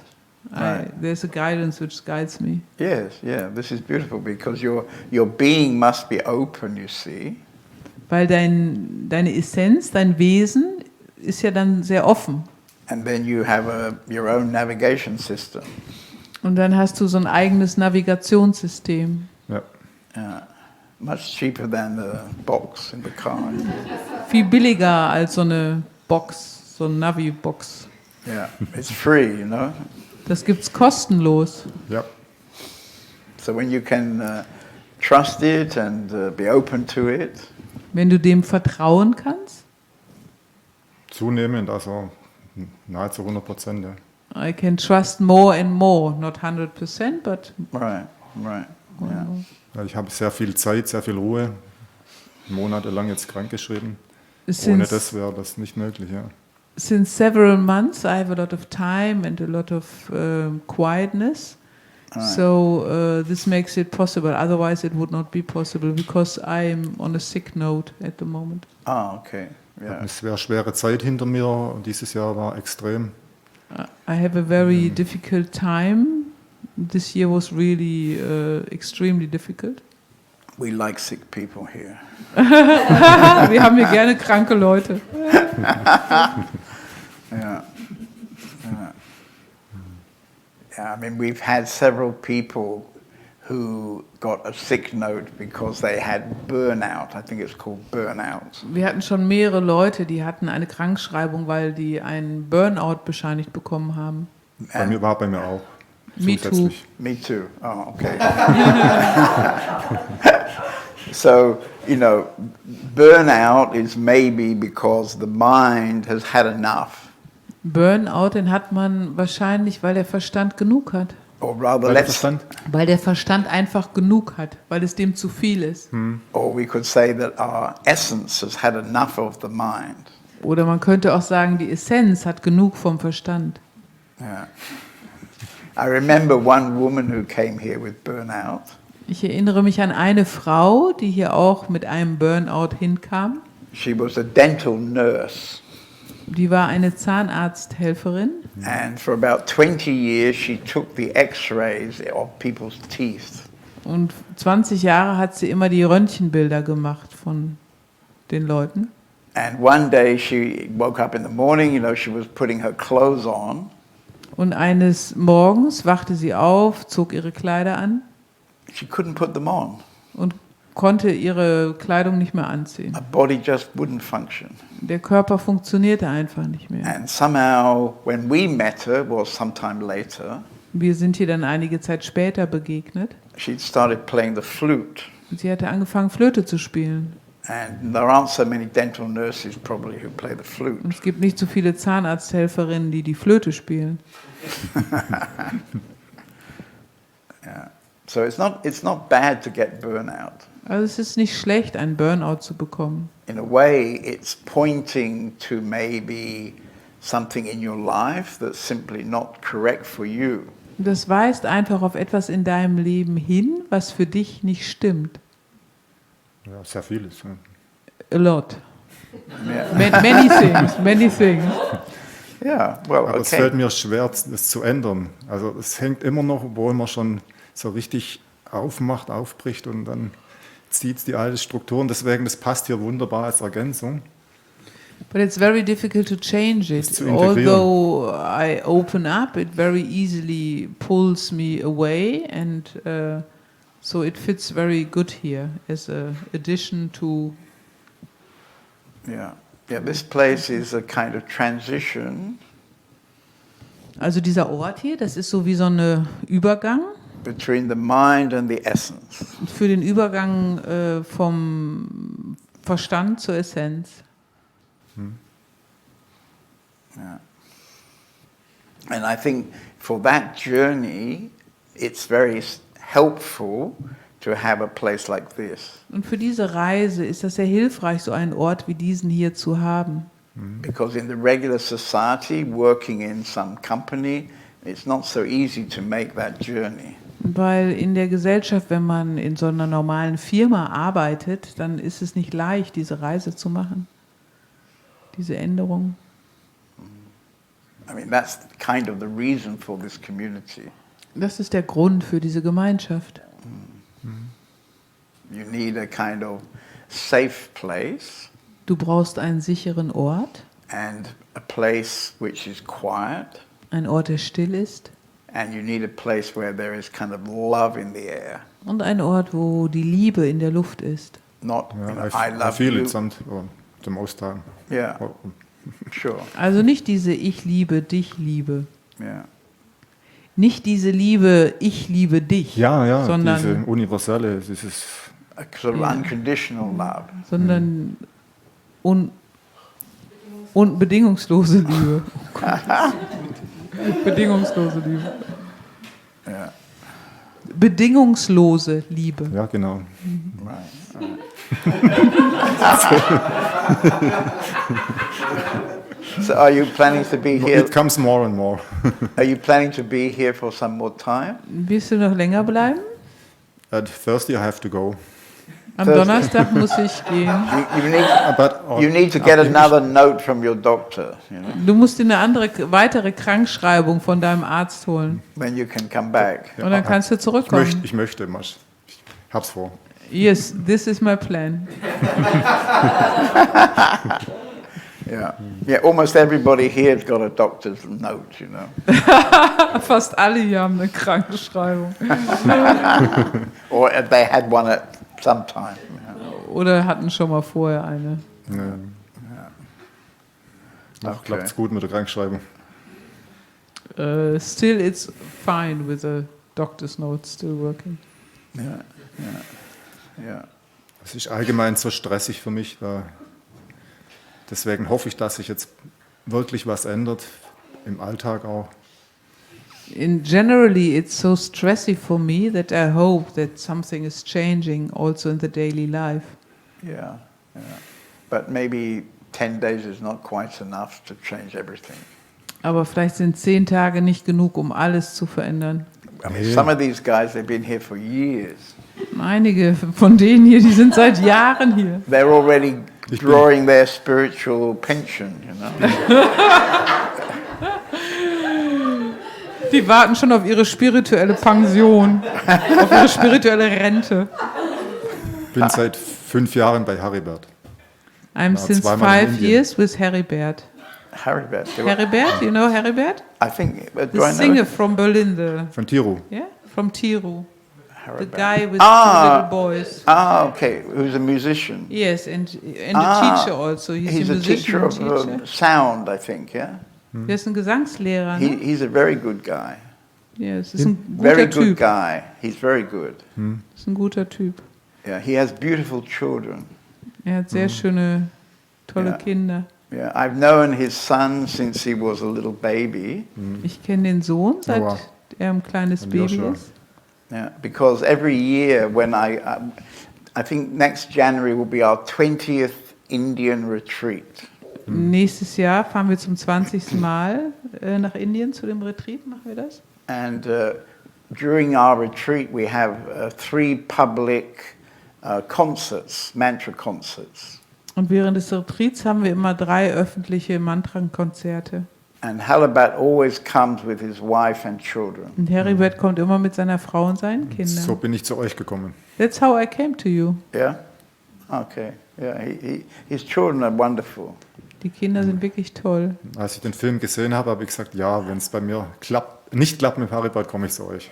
Right. There's a guidance which guides me. Yes, yeah, this is beautiful because your being must be open, you see. Weil deine Essenz, dein Wesen ist ja dann sehr offen. And then you have your own navigation system. Und dann hast du so ein eigenes Navigationssystem. Ja. Much cheaper than the box in the car. Viel billiger als so eine Box, so eine Navi-Box. Yeah, it's free, you know. Das gibt's kostenlos. Ja. So when you can trust it and be open to it, Wenn du dem vertrauen kannst, Zunehmend, also nahezu 100%. Ja. I can trust more and more, not 100%, but right, yeah. Weil ich habe sehr viel Zeit, sehr viel Ruhe, monatelang jetzt krankgeschrieben. Ohne since, das wäre das nicht möglich. Ja. since several months I have a lot of time and a lot of quietness. So this makes it possible. Otherwise it would not be possible because I'm on a sick note at the moment. Ah, okay, Ich habe yeah. eine sehr schwere Zeit hinter mir und dieses Jahr war extrem. I have a very difficult time. This year was really extremely difficult. We like sick people here. Wir haben hier gerne kranke Leute. Yeah. Yeah, I mean, we've had several people who got a sick note because they had burnout. I think it's called burnout. Wir hatten schon mehrere Leute, die hatten eine Krankschreibung, weil die einen Burnout bescheinigt bekommen haben. Bei mir auch. Me too. Zusätzlich. Me too. Oh, okay. So, you know, burnout is maybe because the mind has had enough. Burnout, den hat man wahrscheinlich, weil der Verstand genug hat. Or rather, Weil der let's, Verstand? Weil der Verstand einfach genug hat, weil es dem zu viel ist. or we could say that our essence has had enough of the mind. Oder man könnte auch sagen, die Essenz hat genug vom Verstand. Yeah. I remember one woman who came here with burnout. Ich erinnere mich an eine Frau, die hier auch mit einem Burnout hinkam. She was a dental nurse. Die war eine Zahnarzthelferin. And for about 20 years, she took the x-rays of people's teeth. Und 20 Jahre hat sie immer die Röntgenbilder gemacht von den Leuten. And one day she woke up in the morning, you know, she was putting her clothes on. Und eines Morgens wachte sie auf, zog ihre Kleider an She couldn't put them on. und konnte ihre Kleidung nicht mehr anziehen. Her body just wouldn't function. Der Körper funktionierte einfach nicht mehr. And somehow, when we met her, well, sometime later, Wir sind ihr dann einige Zeit später begegnet. she'd started playing the flute. Und sie hatte angefangen, Flöte zu spielen. And there aren't so many dental nurses probably who play the flute. Und es gibt nicht so viele Zahnarzthelferinnen, die die Flöte spielen. Yeah. So it's not bad to get burnout. Also es ist nicht schlecht, einen Burnout zu bekommen. In a way, it's pointing to maybe something in your life that's simply not correct for you. Das weist einfach auf etwas in deinem Leben hin, was für dich nicht stimmt. Ja, sehr vieles. Ja. A lot. Yeah. Many things. Yeah. Well, Aber es okay. fällt mir schwer, das zu ändern. Also es hängt immer noch, obwohl man schon so richtig aufbricht und dann zieht es die alte Struktur. Und deswegen, das passt hier wunderbar als Ergänzung. But it's very difficult to change it. Das zu integrieren. Although I open up, it very easily pulls me away, and so it fits very good here as a addition to. Yeah. Yeah. This place is a kind of transition Also dieser Ort hier, das ist so wie so ein Übergang between the mind and the essence. für den Übergang vom Verstand zur Essenz. Yeah. And I think for that journey, it's very helpful to have a place like this. Und für diese Reise ist das sehr hilfreich, so einen Ort wie diesen hier zu haben. Because in the regular society, working in some company, it's not so easy to make that journey. Weil in der Gesellschaft, wenn man in so einer normalen Firma arbeitet, dann ist es nicht leicht, diese Reise zu machen, diese Änderung. I mean, that's kind of the reason for this community. Das ist der Grund für diese Gemeinschaft. You need a kind of safe place Du brauchst einen sicheren Ort, and a place which is quiet, ein Ort, der still ist, and you need a place where there is kind of love in the air. und ein Ort, wo die Liebe in der Luft ist. Not, Ja, you know, I I love feel you. it the most time. Yeah, Oh, sure. Also nicht diese Ich liebe dich Liebe. Yeah. Nicht diese Liebe, ich liebe dich, ja, sondern, diese universelle, dieses A sort of Yeah. unconditional love. sondern bedingungslose Liebe. Oh Gott. Bedingungslose Liebe. Yeah. Bedingungslose Liebe. ja genau. Right. So are you planning to be here? It comes more and more. Are you planning to be here for some more time? Willst du noch länger bleiben? At Thursday I have to go. Am Thursday. Donnerstag muss ich gehen. You need to get another note from your doctor, you know, Du musst dir eine weitere Krankschreibung von deinem Arzt holen. when you can come back. Und dann kannst du zurückkommen. Ich möchte, ich hab's vor. Yes, this is my plan. Yeah. Yeah, almost everybody here has got a doctor's note, you know. Fast alle hier haben eine Krankschreibung. Or they had one at some time. You know. Oder hatten schon mal vorher eine. Ja. Noch Okay. klappt's gut mit der Krankschreibung. Still it's fine with a doctor's note still working. Yeah, yeah. Es ist allgemein so stressig für mich. Deswegen hoffe ich, dass sich jetzt wirklich was ändert, im Alltag auch. Generally it's so stressy for me that I hope that something is changing also in the daily life. Yeah, yeah. But maybe 10 days is not quite enough to change everything. Aber vielleicht sind 10 Tage nicht genug, um alles zu verändern. I mean, some of these guys, they've been here for years. Einige von denen hier, die sind seit Jahren hier. They're already drawing their spiritual pension, you know. Die warten schon auf ihre spirituelle Pension, auf ihre spirituelle Rente. Ich bin seit 5 Jahren bei Heribert. I'm Ja, since zweimal in 5 Indien. years with Heribert. Heribert. Heribert, you know Heribert? I think, do The I know singer from Berlin, Von Tiro. from Tiru. The Heribert? guy with Ah. 2 little boys. Ah, okay, who's a musician. Yes, and a teacher also. He's a a teacher musician of teacher. sound, I think, yeah? Der ist ein Gesangslehrer, ne? He's a very good guy. Yes, ist ein Very guter good Typ. guy. He's very good. Ist ein guter Typ. Yeah, he has beautiful children. Er hat sehr schöne, tolle Ja. Kinder. Yeah, I've known his son since he was a little baby. Ich kenne den Sohn, seit wow. er ein kleines Und Baby Joshua. ist. Yeah, because every year when I think next January will be our 20th Indian retreat. Nächstes Jahr fahren wir zum 20. Mal nach Indien zu dem Retreat, machen wir das? And during our retreat we have 3 public concerts, mantra concerts. Und während des Retreats haben wir immer 3 öffentliche Mantrenkonzerte. And Halabat always comes with his wife and children. Und Heribert kommt immer mit seiner Frau und seinen Kindern. So bin ich zu euch gekommen. That's how I came to you. Yeah? Okay. Yeah, his children are wonderful. Die Kinder sind wirklich toll. Als ich den Film gesehen habe, habe ich gesagt, ja, wenn es bei mir nicht klappt mit Haribert, komme ich zu euch.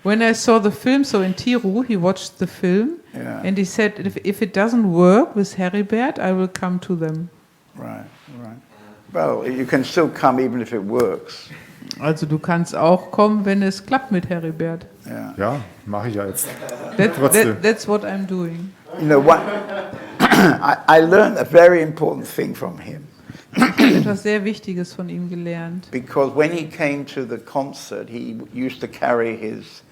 When I saw the film, so in Tiru, he watched the film, Yeah. and he said, if it doesn't work with Heribert, I will come to them. Right. Well, you can still come even if it works. Also du kannst auch kommen, wenn es klappt mit Heribert. Yeah. Ja, mache ich ja jetzt. Trotzdem. That's what I'm doing. You know what? I learned a very important thing from him. Ich habe etwas sehr Wichtiges von ihm gelernt. Because when he came to the concert, he used to carry his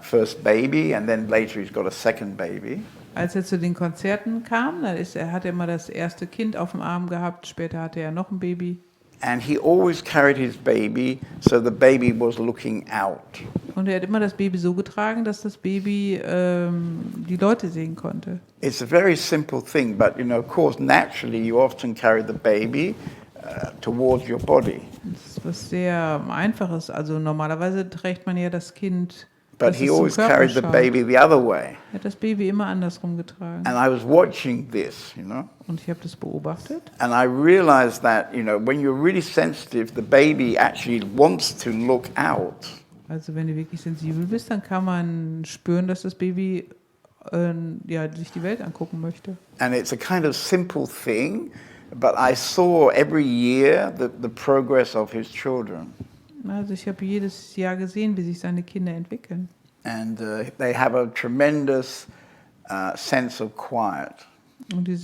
first baby, and then later he's got a second baby. Als er zu den Konzerten kam, hat er immer das erste Kind auf dem Arm gehabt, später hatte er noch ein Baby. And he always carried his baby, so the baby was looking out. Und er hat immer das Baby so getragen, dass das Baby die Leute sehen konnte. It's a very simple thing, but of course, naturally, you often carry the baby towards your body. Das ist was sehr Einfaches. Also normalerweise trägt man ja das Kind. But he always carried the baby the other way. Er hat das Baby immer andersrum getragen. And I was watching this, Und ich habe das beobachtet. And I realized that, when you're really sensitive, the baby actually wants to look out. Also wenn du wirklich sensibel bist, dann kann man spüren, dass das Baby sich die Welt angucken möchte. And it's a kind of simple thing, but I saw every year the progress of his children. Also ich habe jedes Jahr gesehen, wie sich seine Kinder entwickeln. And they have a tremendous sense of quiet. Und die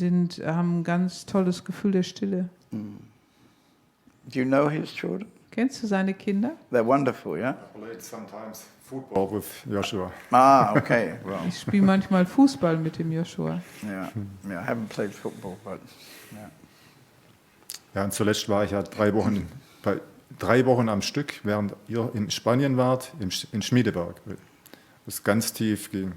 haben ein ganz tolles Gefühl der Stille. Do you know his children? Kennst du seine Kinder? They're wonderful, yeah? I played sometimes football with Joshua. Ah, okay. Well, Ich spiele manchmal Fußball mit dem Joshua. yeah. I haven't played football, but yeah. Ja, und zuletzt war ich ja 3 Wochen am Stück, während ihr in Spanien wart, in Schmiedeberg, wo es ganz tief ging.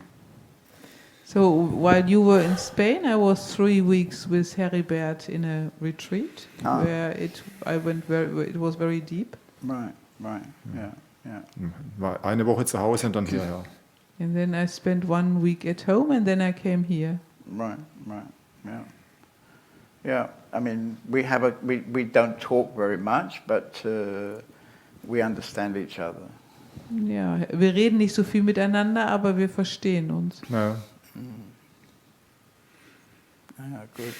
So while you were in Spain, I was 3 weeks with Heribert in a retreat where it was very deep. Right, yeah. War eine Woche zu Hause und dann hierher. And then I spent 1 week at home and then I came here. Right, yeah. Yeah, I mean, we don't talk very much, but we understand each other. Ja, wir reden nicht so viel miteinander, aber wir verstehen uns. Ja. Yeah, good.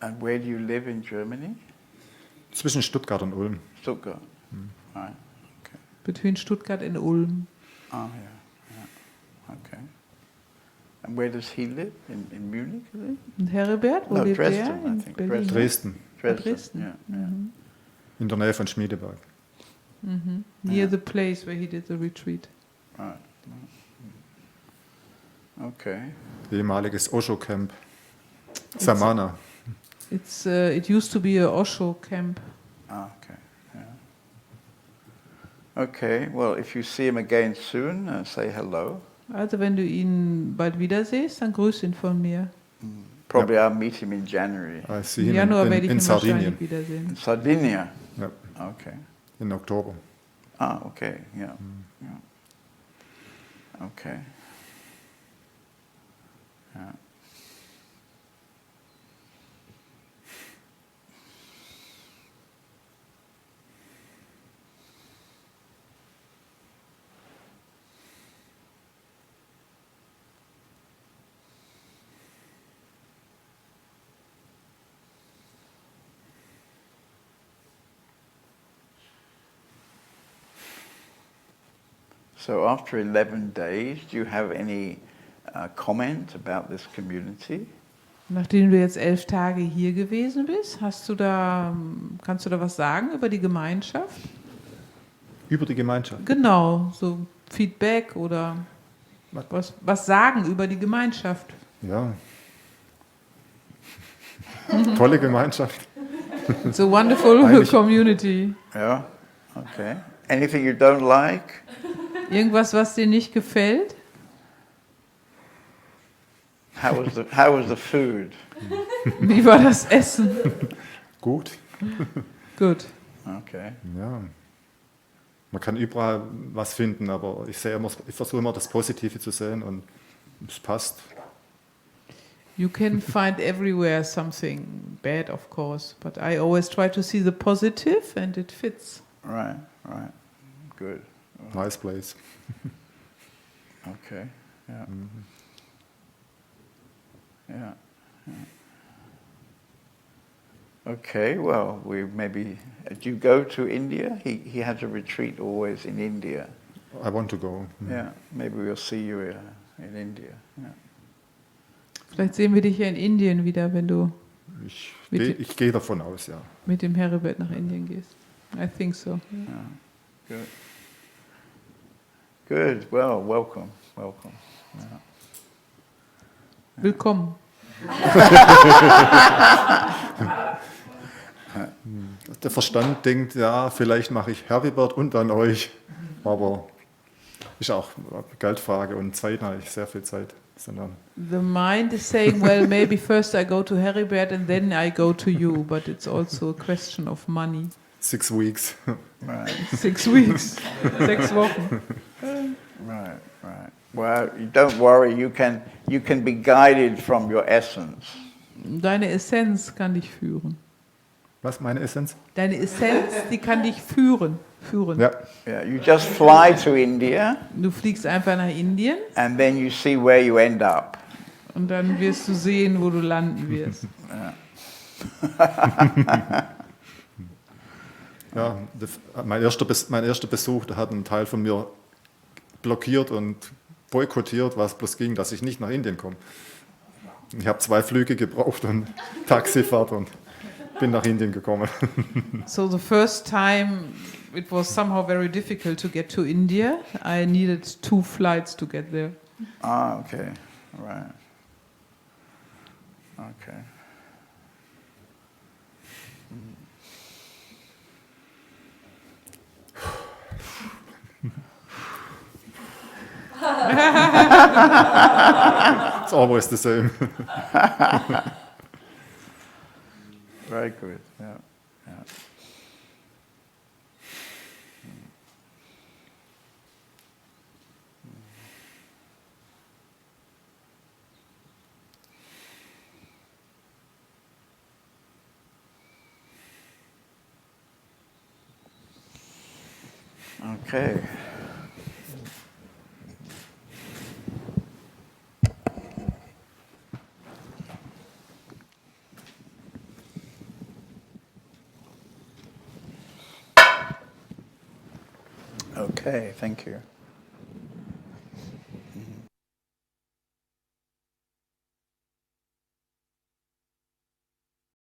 And where do you live in Germany? Zwischen Stuttgart und Ulm. Stuttgart. Right. Okay. Between Stuttgart and Ulm. Oh, yeah. Okay. And where does he live? In Munich, is he? Und Heribert, wo No, lebt Dresden, er? I In think. Berlin. Dresden, Dresden. Yeah. in der Nähe von Schmiedeberg. Near the place where he did the retreat. Right. Okay. Ehemaliges Osho-Camp. Samana. It used to be a Osho camp. Ah, okay. Yeah. Okay. Well, if you see him again soon, say hello. Also wenn du ihn bald wiedersiehst, dann grüß ihn von mir. Probably I'll meet him in January. I see Im him Januar werde ich in ihn Sardinien. wahrscheinlich wiedersehen. In Sardinia. Ja, Okay. in Oktober. Ah, okay. Yeah. Okay. Yeah. So after 11 days, do you have any comment about this community? Nachdem du jetzt 11 Tage hier gewesen bist, kannst du da was sagen über die Gemeinschaft? Über die Gemeinschaft. Genau, so Feedback oder was sagen über die Gemeinschaft? Ja. Tolle Gemeinschaft. It's a wonderful Eigentlich- community. Yeah? Okay. Anything you don't like? Irgendwas, was dir nicht gefällt? How was the food? Wie war das Essen? Gut. Gut. Okay. Ja. Man kann überall was finden, aber ich versuche immer das Positive zu sehen und es passt. You can find everywhere something bad, of course, but I always try to see the positive and it fits. Right. Good. Nice place. Okay. Yeah. Yeah. Okay, well, do you go to India? He has a retreat always in India. I want to go. Yeah, maybe we'll see you in India. Yeah. Vielleicht sehen wir dich ja in Indien wieder, wenn du Ich gehe davon aus, ja. mit dem Heribert nach Indien gehst. I think so. Good. Good. Well, welcome. Yeah. Willkommen. Der Verstand denkt, ja, vielleicht mache ich Heribert und dann euch, aber ist auch eine Geldfrage und Zeit, habe ich sehr viel Zeit. Sondern The mind is saying, well, maybe first I go to Heribert and then I go to you, but it's also a question of money. 6 weeks. Right. 6 weeks, 6 Wochen. Right. Well, don't worry. You can be guided from your essence. Deine Essenz kann dich führen. Was, meine Essenz? Deine Essenz, die kann dich führen. Ja. Yeah. You just fly to India, Du fliegst einfach nach Indien and then you see where you end up. und dann wirst du sehen, wo du landen wirst. Ja, mein erster Besuch, da hat ein Teil von mir blockiert und boykottiert, was bloß ging, dass ich nicht nach Indien komme. Ich habe 2 Flüge gebraucht und Taxifahrt und bin nach Indien gekommen. So the first time it was somehow very difficult to get to India. I needed 2 flights to get there. Okay. Right. Okay. It's always the same. Very good. Yeah. Okay. Okay, thank you.